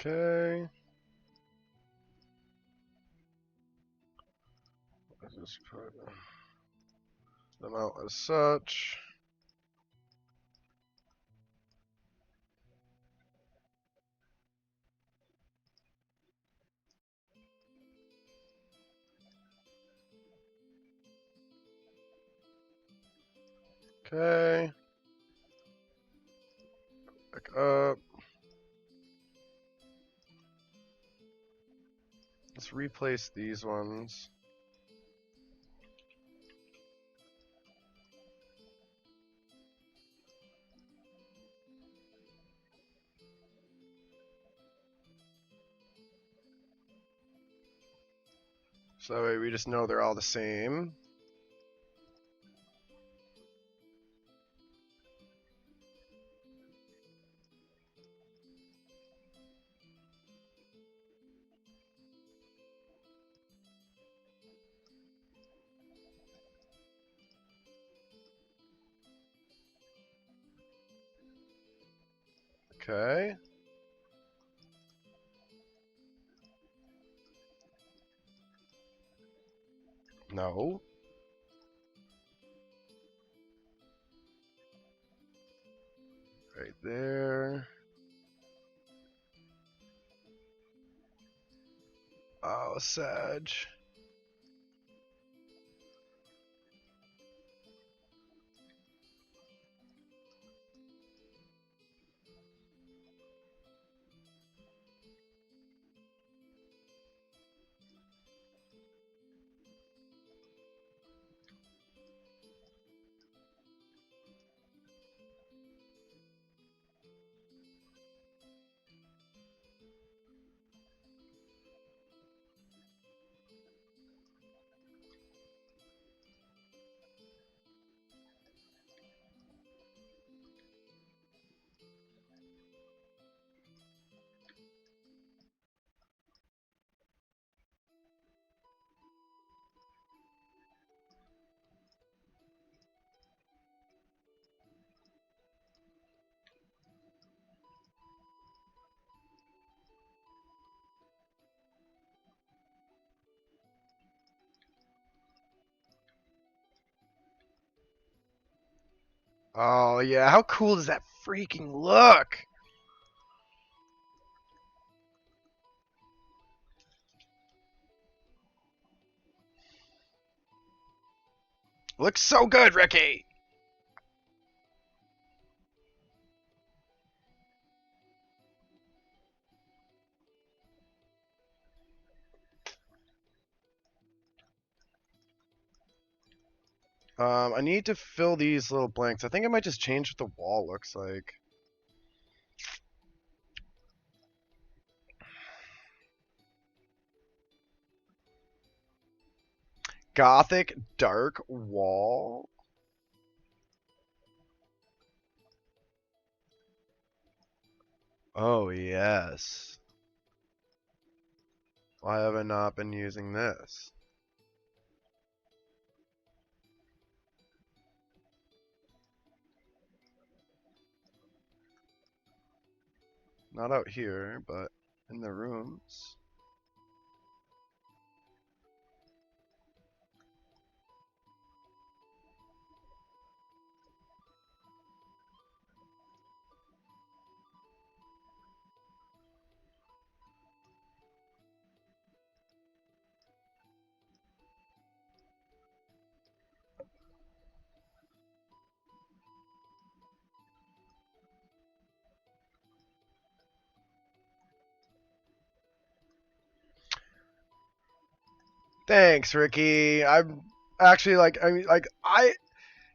Okay. Let's just put them out as such. Okay. Back up. Let's replace these ones. So that way we just know they're all the same. Okay. No. Right there. Oh, Sag. Oh yeah, how cool does that freaking look? Looks so good, Ricky. I need to fill these little blanks. I think I might just change what the wall looks like. Gothic dark wall. Oh yes. Why have I not been using this? Not out here, but in the rooms. Thanks, Ricky. I'm actually like I mean like I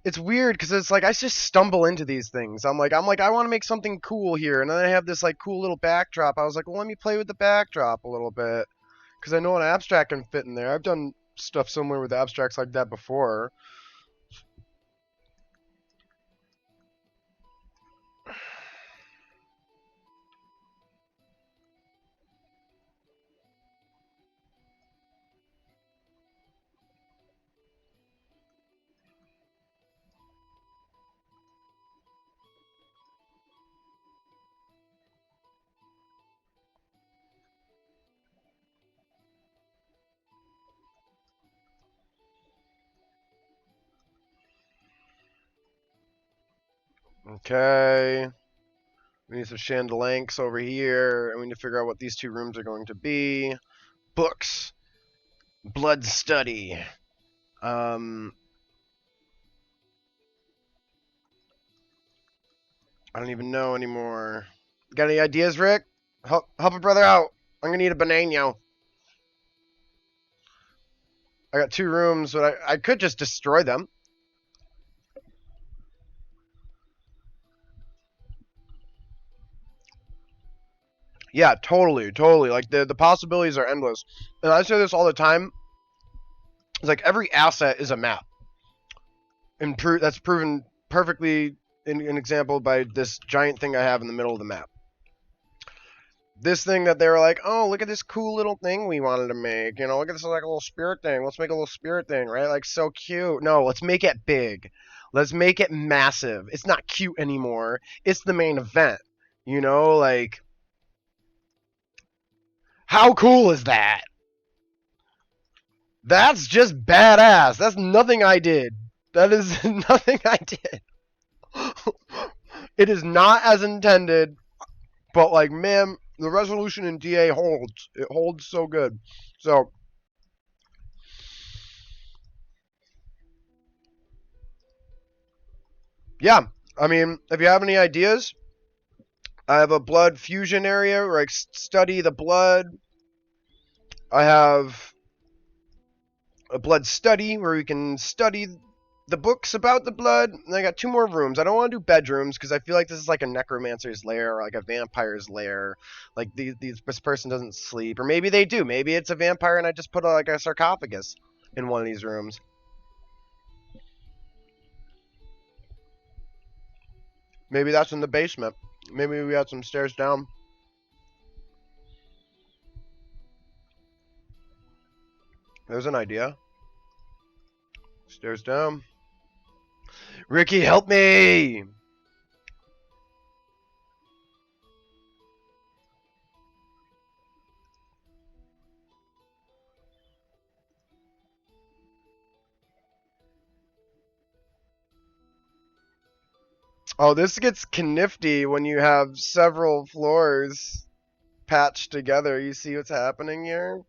it's weird because it's like I just stumble into these things. I'm like I want to make something cool here, and then I have this like cool little backdrop. I was like, well, let me play with the backdrop a little bit because I know an abstract can fit in there. I've done stuff similar with abstracts like that before. Okay. We need some chandelanks over here, and we need to figure out what these two rooms are going to be. Books, blood study. Um, I don't even know anymore. Got any ideas, Rick? Help a brother out. I'm gonna need a banana. I got two rooms, but I could just destroy them. Yeah, totally, totally. Like the possibilities are endless. And I say this all the time. It's like every asset is a map, and that's proven perfectly in an example by this giant thing I have in the middle of the map. This thing that they were like, oh, look at this cool little thing we wanted to make. You know, look at this like a little spirit thing. Let's make a little spirit thing, right? Like so cute. No, let's make it big. Let's make it massive. It's not cute anymore. It's the main event. You know, like how cool is that? That's just badass. That's nothing I did. That is nothing I did. It is not as intended, but like man, the resolution in DA holds. It holds so good. So yeah, I mean, if you have any ideas, I have a blood fusion area where I study the blood. I have a blood study where we can study the books about the blood. And I got two more rooms. I don't want to do bedrooms because I feel like this is like a necromancer's lair or like a vampire's lair. Like this person doesn't sleep, or maybe they do. Maybe it's a vampire and I just put like a sarcophagus in one of these rooms. Maybe that's in the basement. Maybe we got some stairs down. There's an idea. Stairs down. Ricky, help me! Oh, this gets nifty when you have several floors patched together. You see what's happening here?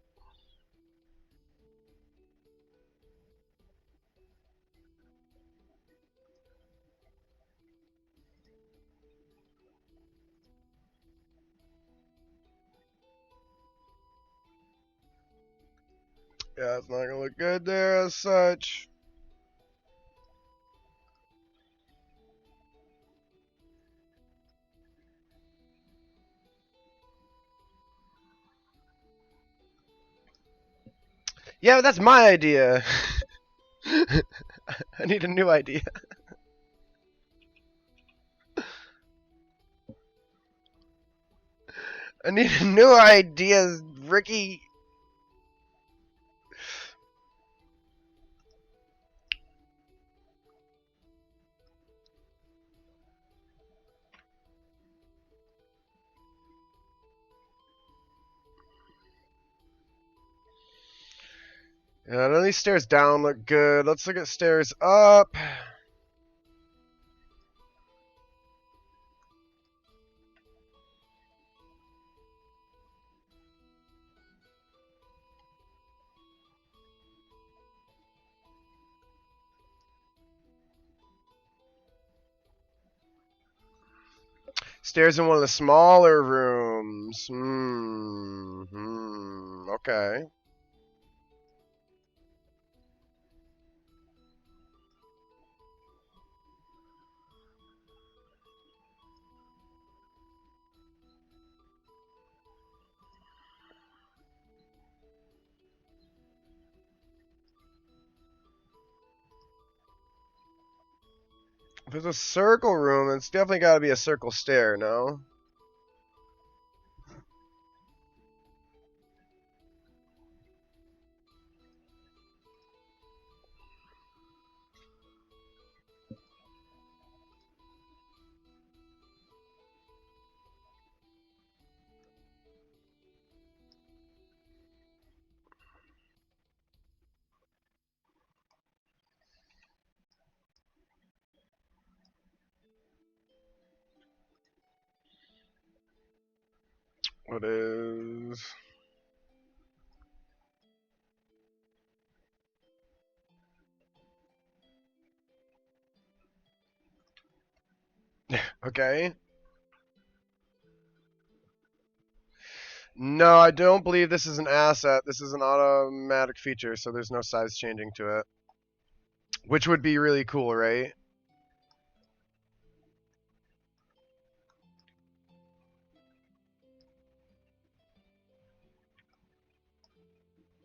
Yeah, it's not gonna look good there as such. Yeah, but that's my idea. I need a new idea. I need a new idea, Ricky. Yeah, none of these stairs down look good. Let's look at stairs up. Stairs in one of the smaller rooms. Okay. If there's a circle room, it's definitely got to be a circle stair, no? What is... Okay. No, I don't believe this is an asset. This is an automatic feature, so there's no size changing to it. Which would be really cool, right?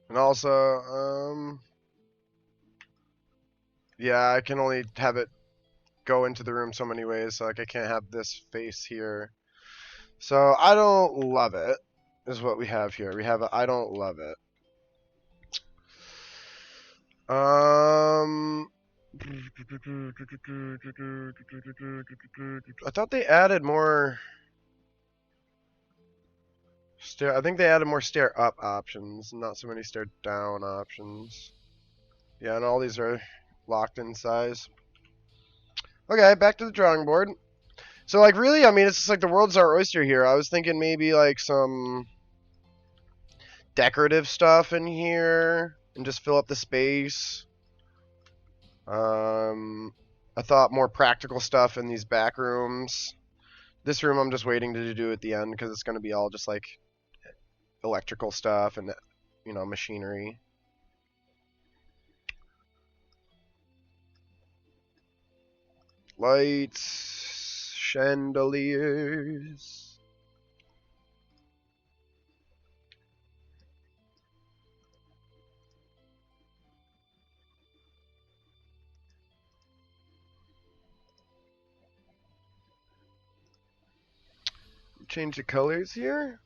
And also, yeah, I can only have it go into the room so many ways, so like I can't have this face here. So I don't love it, is what we have here. We have a I don't love it. I thought they added more stair. I think they added more stair up options, not so many stair down options. Yeah, and all these are locked in size. Okay, back to the drawing board. So like really, I mean, it's just like the world's our oyster here. I was thinking maybe like some decorative stuff in here and just fill up the space. I thought more practical stuff in these back rooms. This room I'm just waiting to do at the end because it's going to be all just like electrical stuff and machinery. Lights, chandeliers. Change the colors here.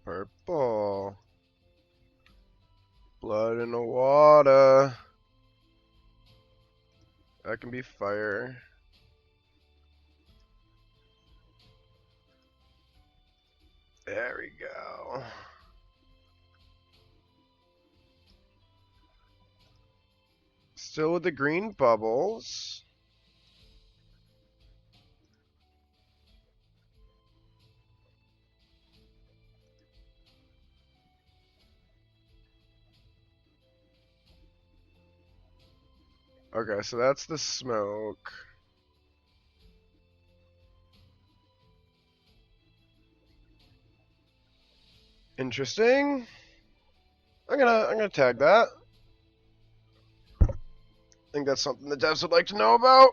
Purple. Blood in the water. That can be fire. There we go. Still with the green bubbles. Okay, so that's the smoke. Interesting. I'm gonna tag that. I think that's something the devs would like to know about.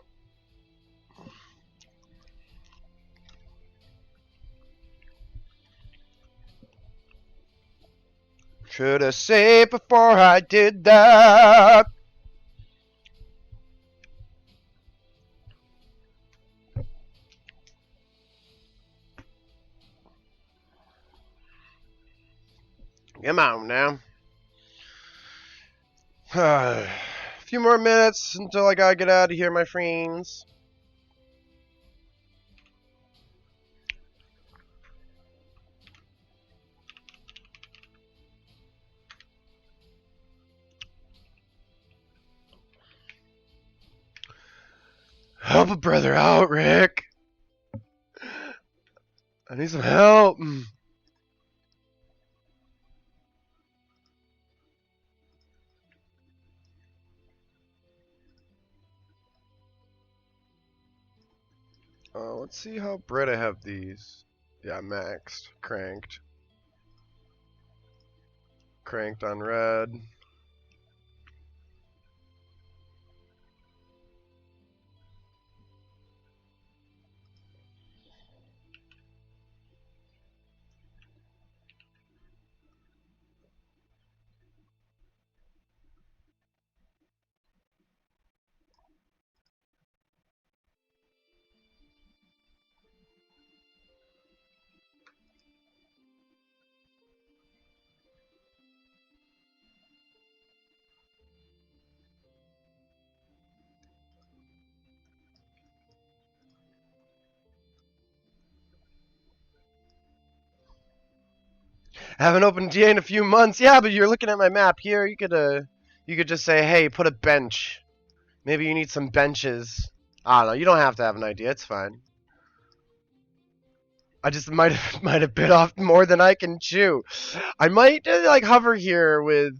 Should have saved before I did that. Come on now. A few more minutes until I gotta get out of here, my friends. Help a brother out, Rick. I need some help. Let's see how Brett I have these. Yeah, maxed. Cranked. Cranked on red. Haven't opened DA in a few months. Yeah, but you're looking at my map here. You could just say, hey, put a bench. Maybe you need some benches. I don't know. You don't have to have an idea. It's fine. I just might have bit off more than I can chew. I might like hover here with.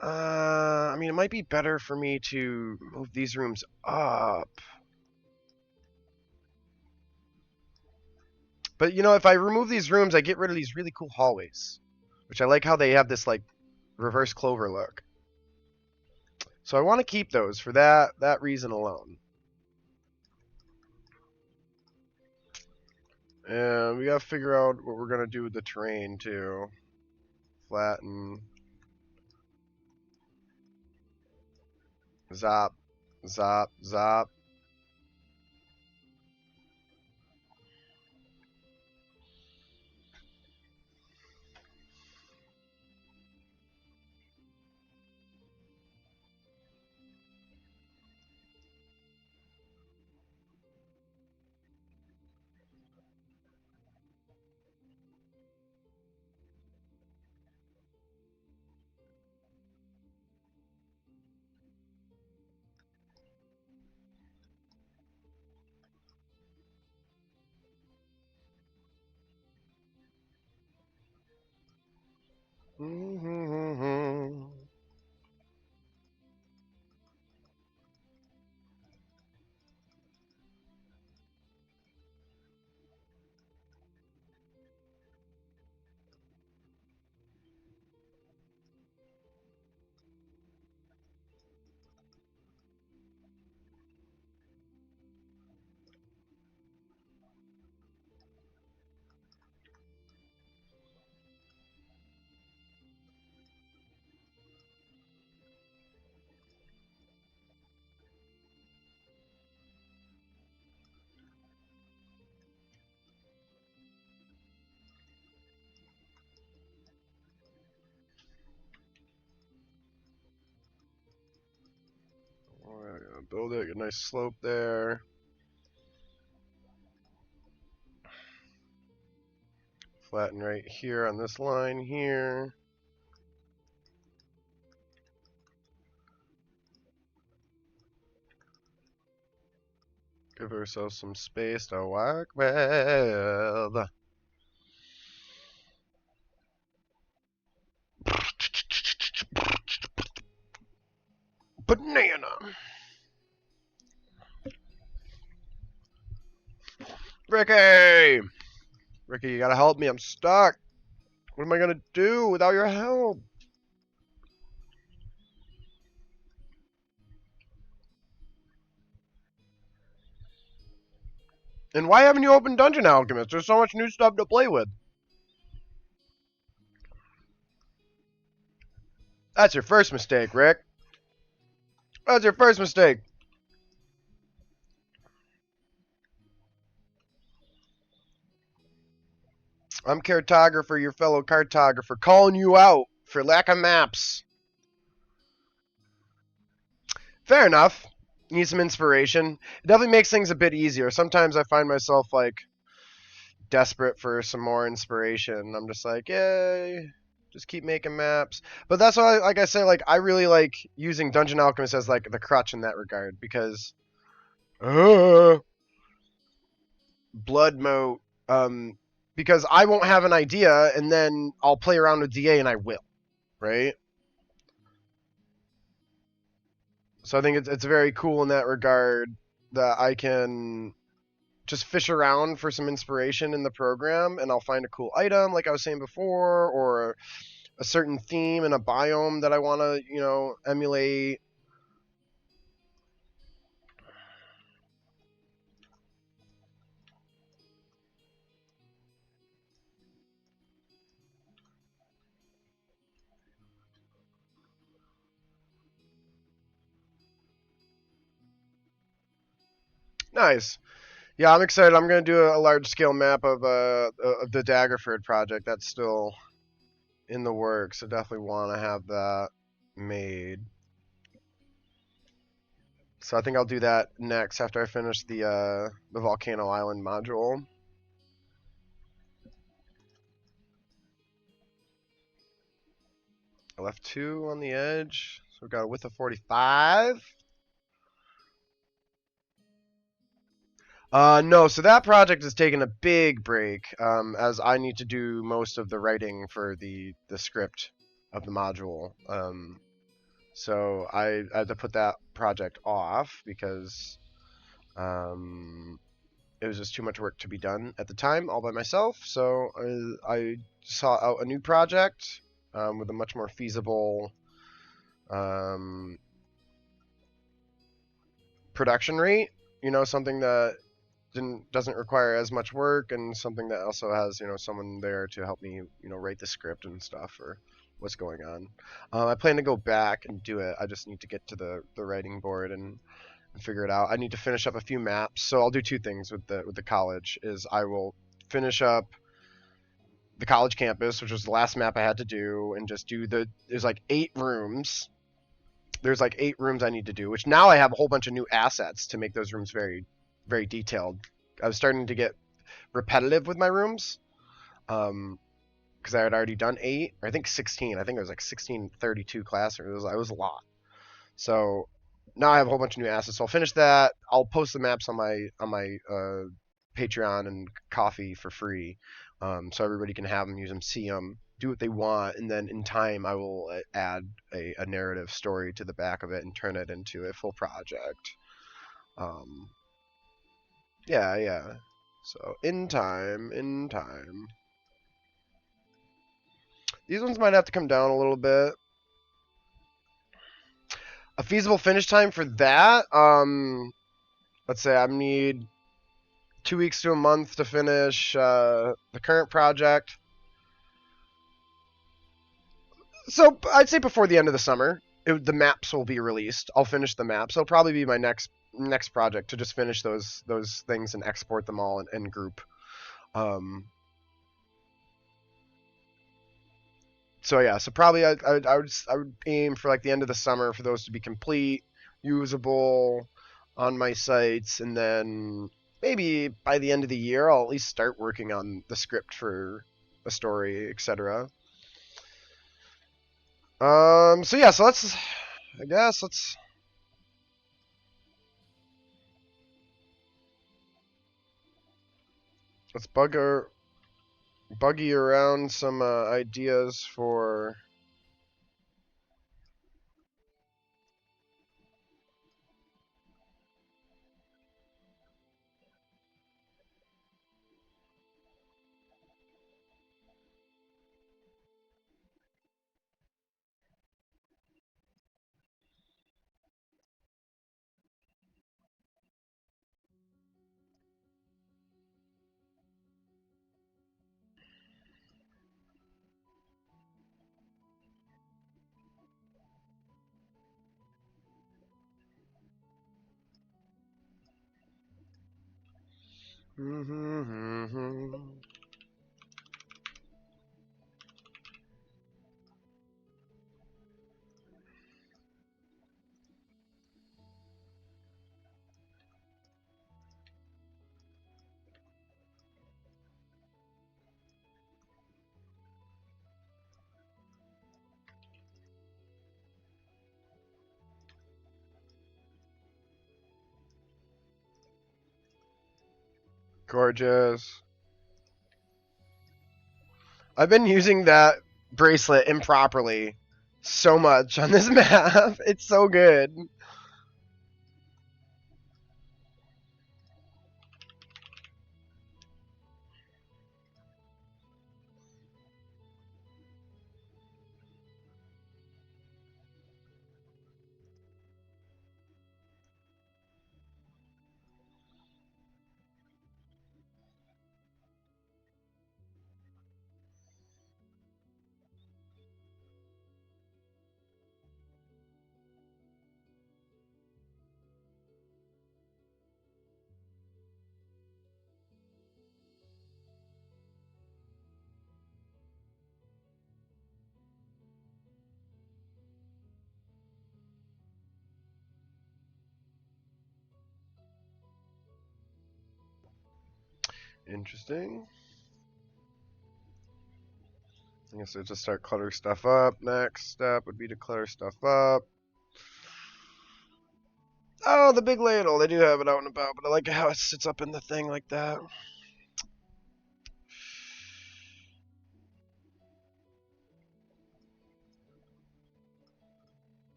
I mean, it might be better for me to move these rooms up. But you know, if I remove these rooms, I get rid of these really cool hallways, which I like how they have this like reverse clover look. So I want to keep those for that reason alone. And we gotta figure out what we're gonna do with the terrain too. Flatten. Zop. Zop. Zop. Build it, get a nice slope there. Flatten right here on this line here. Give ourselves some space to work with. Banana. Ricky! Ricky, you gotta help me. I'm stuck. What am I gonna do without your help? And why haven't you opened Dungeon Alchemist? There's so much new stuff to play with. That's your first mistake, Rick. That's your first mistake. I'm Caretographer, your fellow cartographer, calling you out for lack of maps. Fair enough. Need some inspiration. It definitely makes things a bit easier. Sometimes I find myself like desperate for some more inspiration. I'm just like, yay, just keep making maps. But that's why, like I say, like I really like using Dungeon Alchemist as like the crutch in that regard because blood moat. Because I won't have an idea, and then I'll play around with DA, and I will, right? So I think it's very cool in that regard that I can just fish around for some inspiration in the program, and I'll find a cool item, like I was saying before, or a certain theme in a biome that I want to, emulate. Nice. Yeah, I'm excited. I'm gonna do a large scale map of the Daggerford project. That's still in the works. I definitely want to have that made. So I think I'll do that next after I finish the Volcano Island module. I left 2 on the edge, so we've got a width of 45. No, so that project is taking a big break, as I need to do most of the writing for the script of the module. So I had to put that project off because it was just too much work to be done at the time, all by myself. So I sought out a new project with a much more feasible production rate. Something that doesn't require as much work, and something that also has someone there to help me write the script and stuff or what's going on. I plan to go back and do it. I just need to get to the writing board and figure it out. I need to finish up a few maps, so I'll do 2 things with the college. Is I will finish up the college campus, which was the last map I had to do, and just do there's like 8 rooms. There's like 8 rooms I need to do, which now I have a whole bunch of new assets to make those rooms very, very detailed. I was starting to get repetitive with my rooms, because I had already done 8, or I think 16. I think it was like 1632 classrooms. It was a lot. So now I have a whole bunch of new assets. So I'll finish that. I'll post the maps on my Patreon and Coffee for free, so everybody can have them, use them, see them, do what they want, and then in time I will add a narrative story to the back of it and turn it into a full project. Um, yeah, yeah. So in time. These ones might have to come down a little bit. A feasible finish time for that, let's say I need 2 weeks to a month to finish the current project. So I'd say before the end of the summer, the maps will be released. I'll finish the maps. It'll probably be my next project to just finish those things and export them all in group. So yeah, so probably I would aim for like the end of the summer for those to be complete, usable on my sites, and then maybe by the end of the year I'll at least start working on the script for a story, etc. So yeah, so I guess let's Let's buggy around some ideas for. Gorgeous. I've been using that bracelet improperly so much on this map. It's so good. Interesting. I guess I just start cluttering stuff up. Next step would be to clutter stuff up. Oh, the big ladle. They do have it out and about, but I like how it sits up in the thing like that.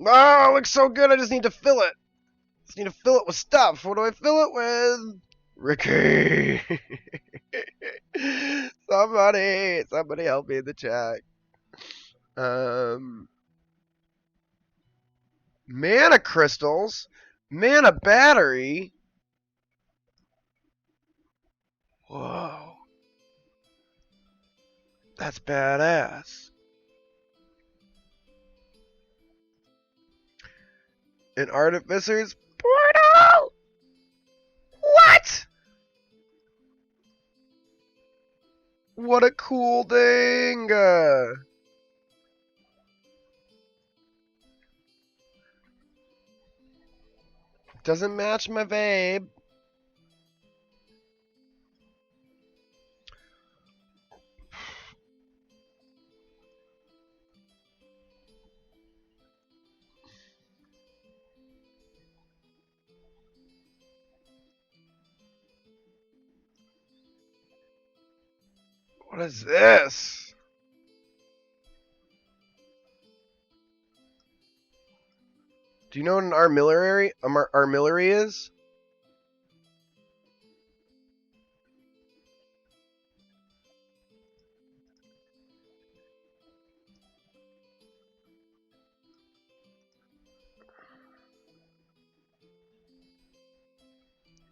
Oh, it looks so good. I just need to fill it. Just need to fill it with stuff. What do I fill it with? Ricky. somebody help me in the chat. Um, mana crystals, mana battery. Whoa, that's badass. An artificer's portal. What? What a cool thing. Doesn't match my vape. What is this? Do you know what an armillary is?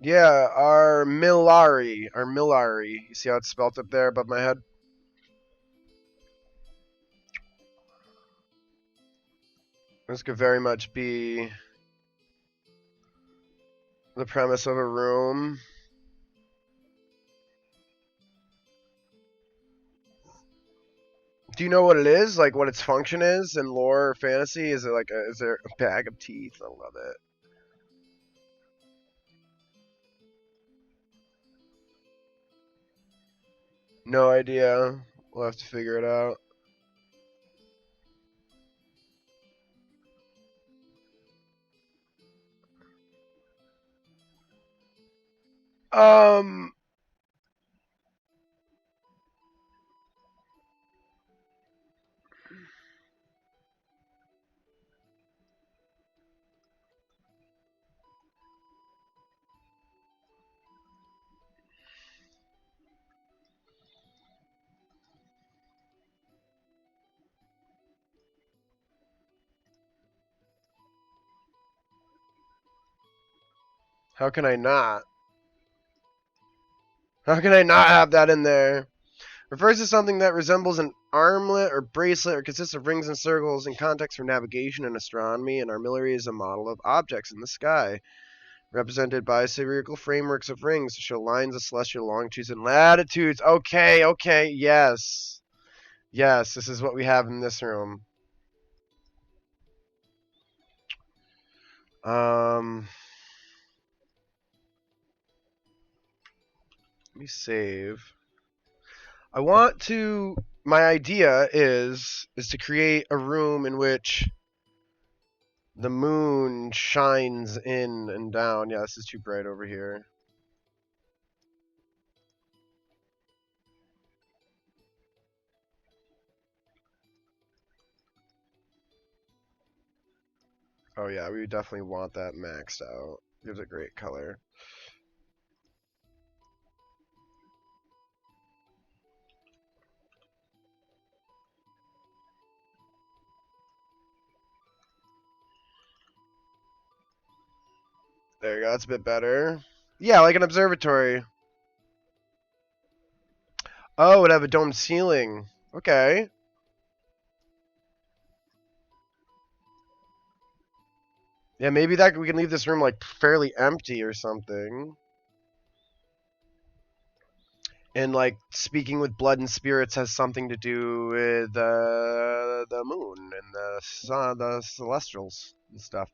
Yeah, armillary. You see how it's spelt up there above my head? This could very much be the premise of a room. Do you know what it is? Like what its function is in lore or fantasy? Is there a bag of teeth? I love it. No idea. We'll have to figure it out. Um, how can I not? How can I not have that in there? Refers to something that resembles an armlet or bracelet or consists of rings and circles in context for navigation and astronomy, and armillary is a model of objects in the sky, represented by spherical frameworks of rings to show lines of celestial longitudes and latitudes. Okay, okay, yes. Yes, this is what we have in this room. Let me save. I want to. My idea is to create a room in which the moon shines in and down. Yeah, this is too bright over here. Oh yeah, we definitely want that maxed out. Gives a great color. There you go. That's a bit better. Yeah, like an observatory. Oh, it'd have a domed ceiling. Okay. Yeah, maybe that we can leave this room like fairly empty or something. And like speaking with blood and spirits has something to do with the moon and the sun, the celestials and stuff.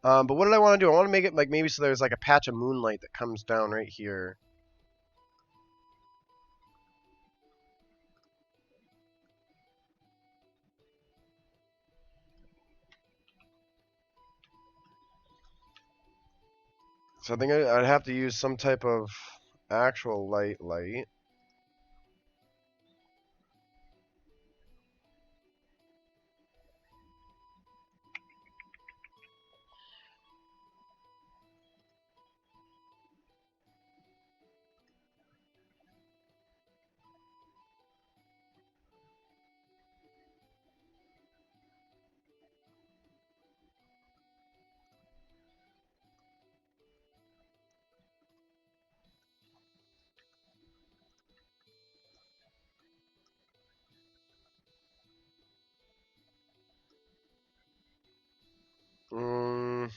But what did I want to do? I want to make it like maybe so there's like a patch of moonlight that comes down right here. So I think I'd have to use some type of actual light. Mm,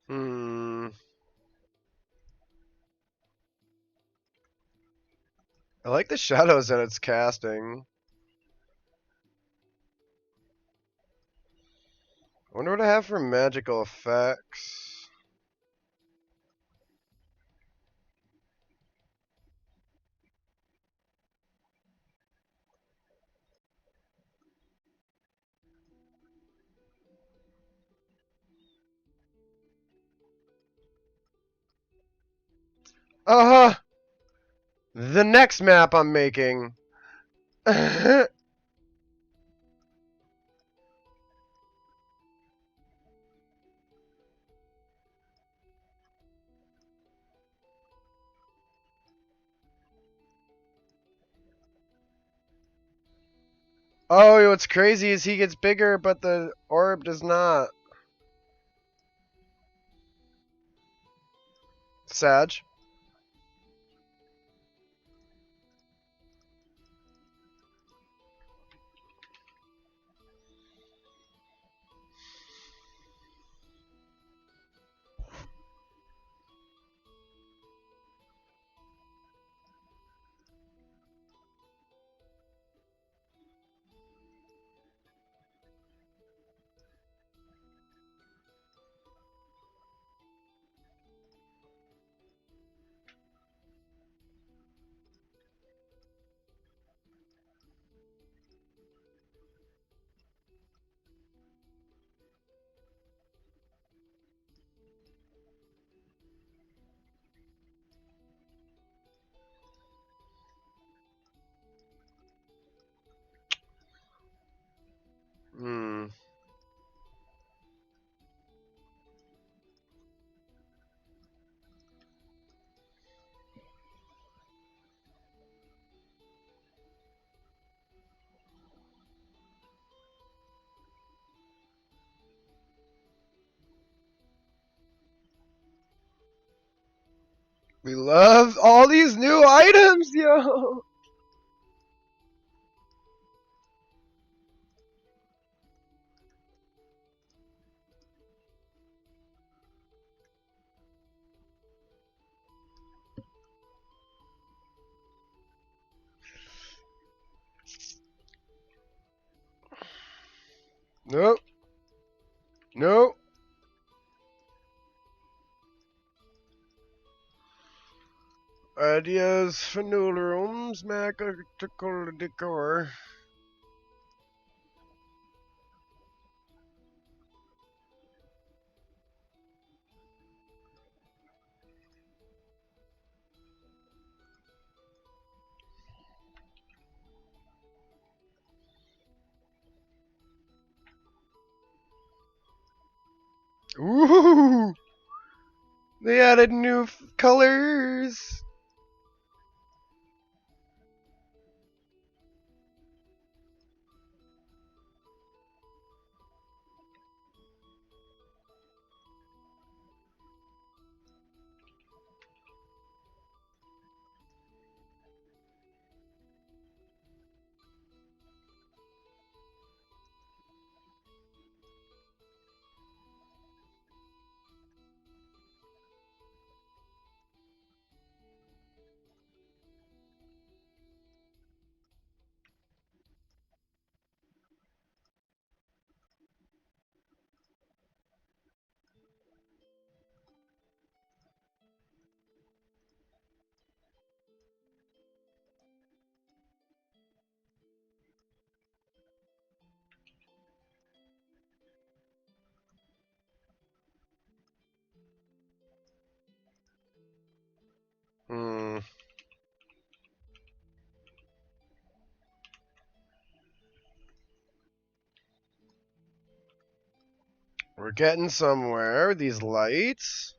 hmm. I like the shadows that it's casting. I wonder what I have for magical effects. Uh-huh! The next map I'm making. Oh, what's crazy is he gets bigger, but the orb does not. Sag. We love all these new items, yo. Nope. Nope. Ideas for new rooms, magical decor. Ooh! They added new colors. Hmm. We're getting somewhere with these lights.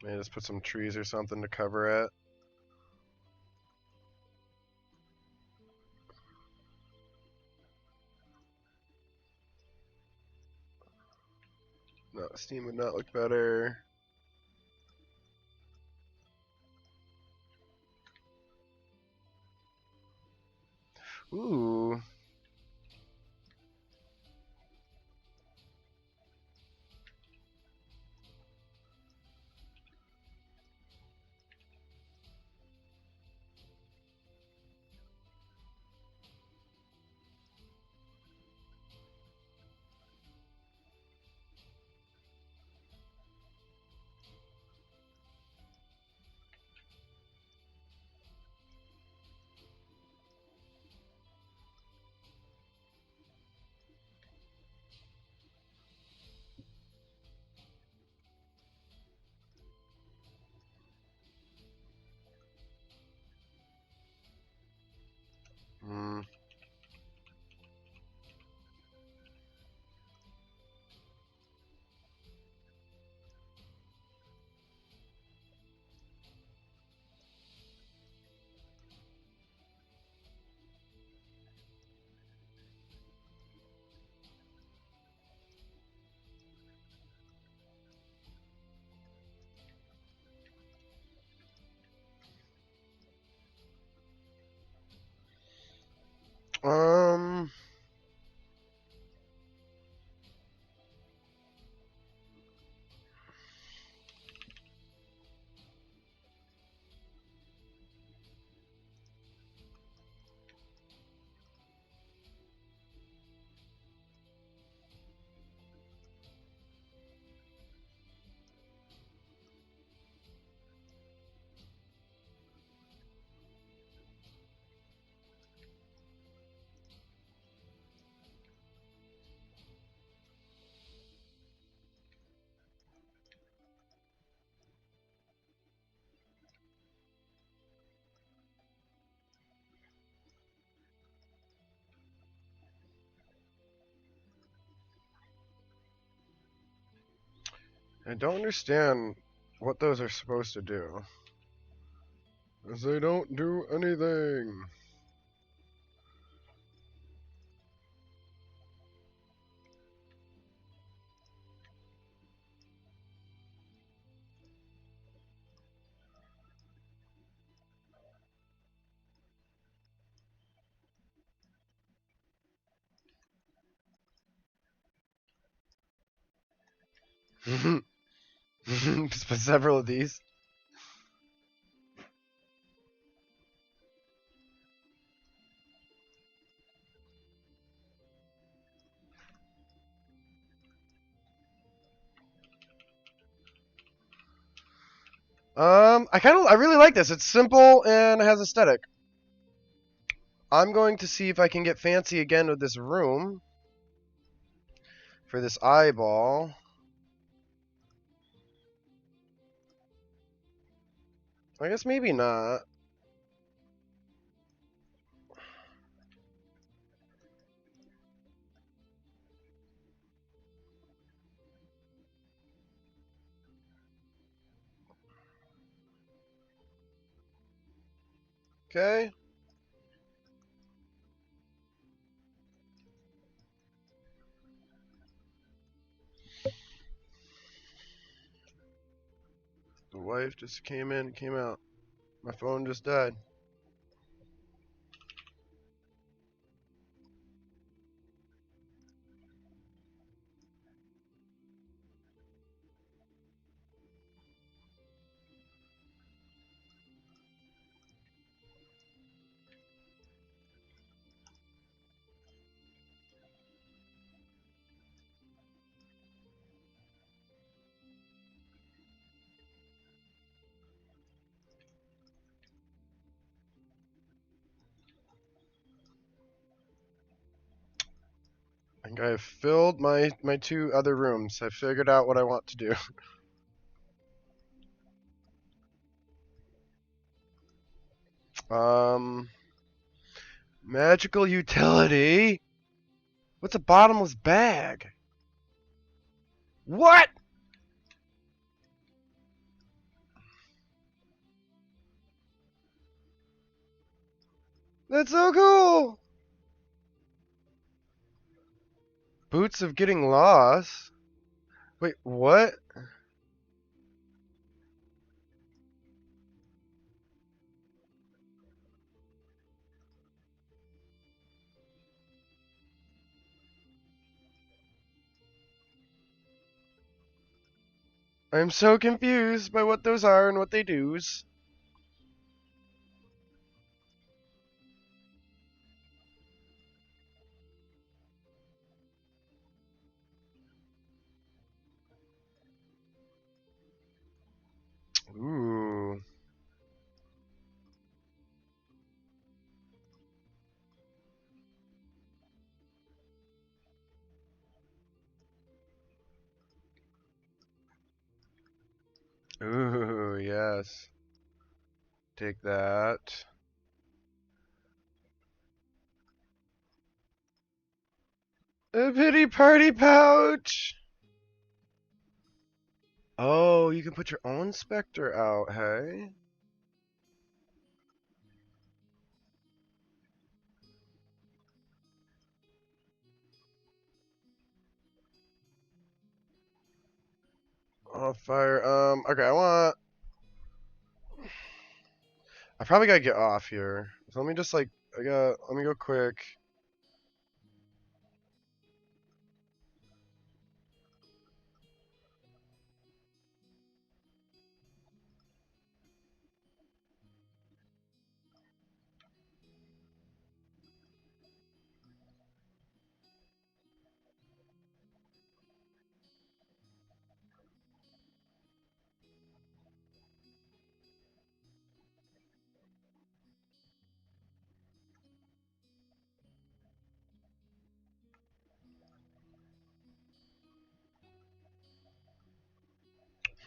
Maybe just put some trees or something to cover it. No, steam would not look better. Ooh. Hmm. Um. I don't understand what those are supposed to do. Because they don't do anything. Several of these. I really like this. It's simple and has aesthetic. I'm going to see if I can get fancy again with this room for this eyeball. I guess maybe not. Okay. The wife just came in, came out. My phone just died. I think I have filled my two other rooms. I figured out what I want to do. um, magical utility. What's a bottomless bag? What? That's so cool. Boots of getting lost. Wait, what? I'm so confused by what those are and what they do's. Ooh. Ooh, yes. Take that. A pity party pouch. Oh, you can put your own specter out, hey? Oh, fire. Okay, I probably gotta get off here. So let me just like, let me go quick.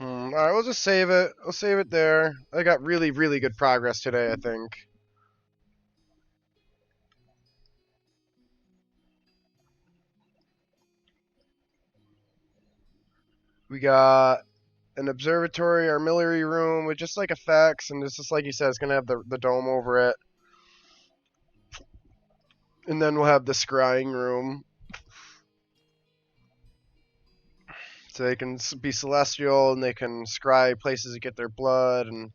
Alright, we'll just save it. We'll save it there. I got really, really good progress today, I think. We got an observatory artillery room with just like effects, and it's just like you said, it's gonna have the dome over it. And then we'll have the scrying room, so they can be celestial and they can scry places to get their blood, and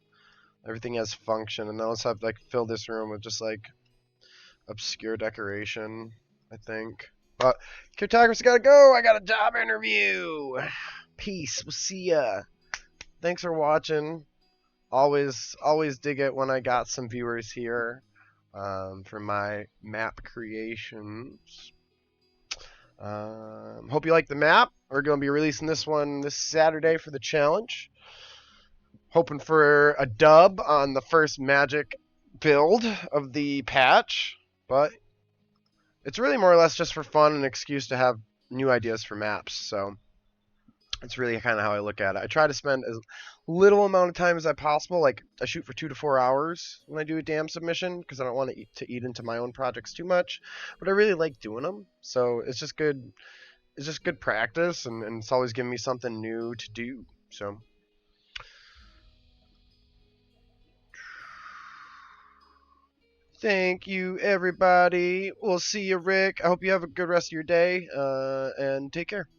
everything has function. And then let's have like fill this room with just like obscure decoration, I think. But Caretographer's gotta go. I got a job interview. Peace. We'll see ya. Thanks for watching. Always dig it when I got some viewers here for my map creations. Hope you like the map. We're going to be releasing this one this Saturday for the challenge. Hoping for a dub on the first magic build of the patch, but it's really more or less just for fun and an excuse to have new ideas for maps. So it's really kind of how I look at it. I try to spend as little amount of time as I possible. Like I shoot for 2 to 4 hours when I do a damn submission because I don't want to eat into my own projects too much. But I really like doing them, so it's just good. It's just good practice, and it's always giving me something new to do. So. Thank you, everybody. We'll see you, Rick. I hope you have a good rest of your day, and take care.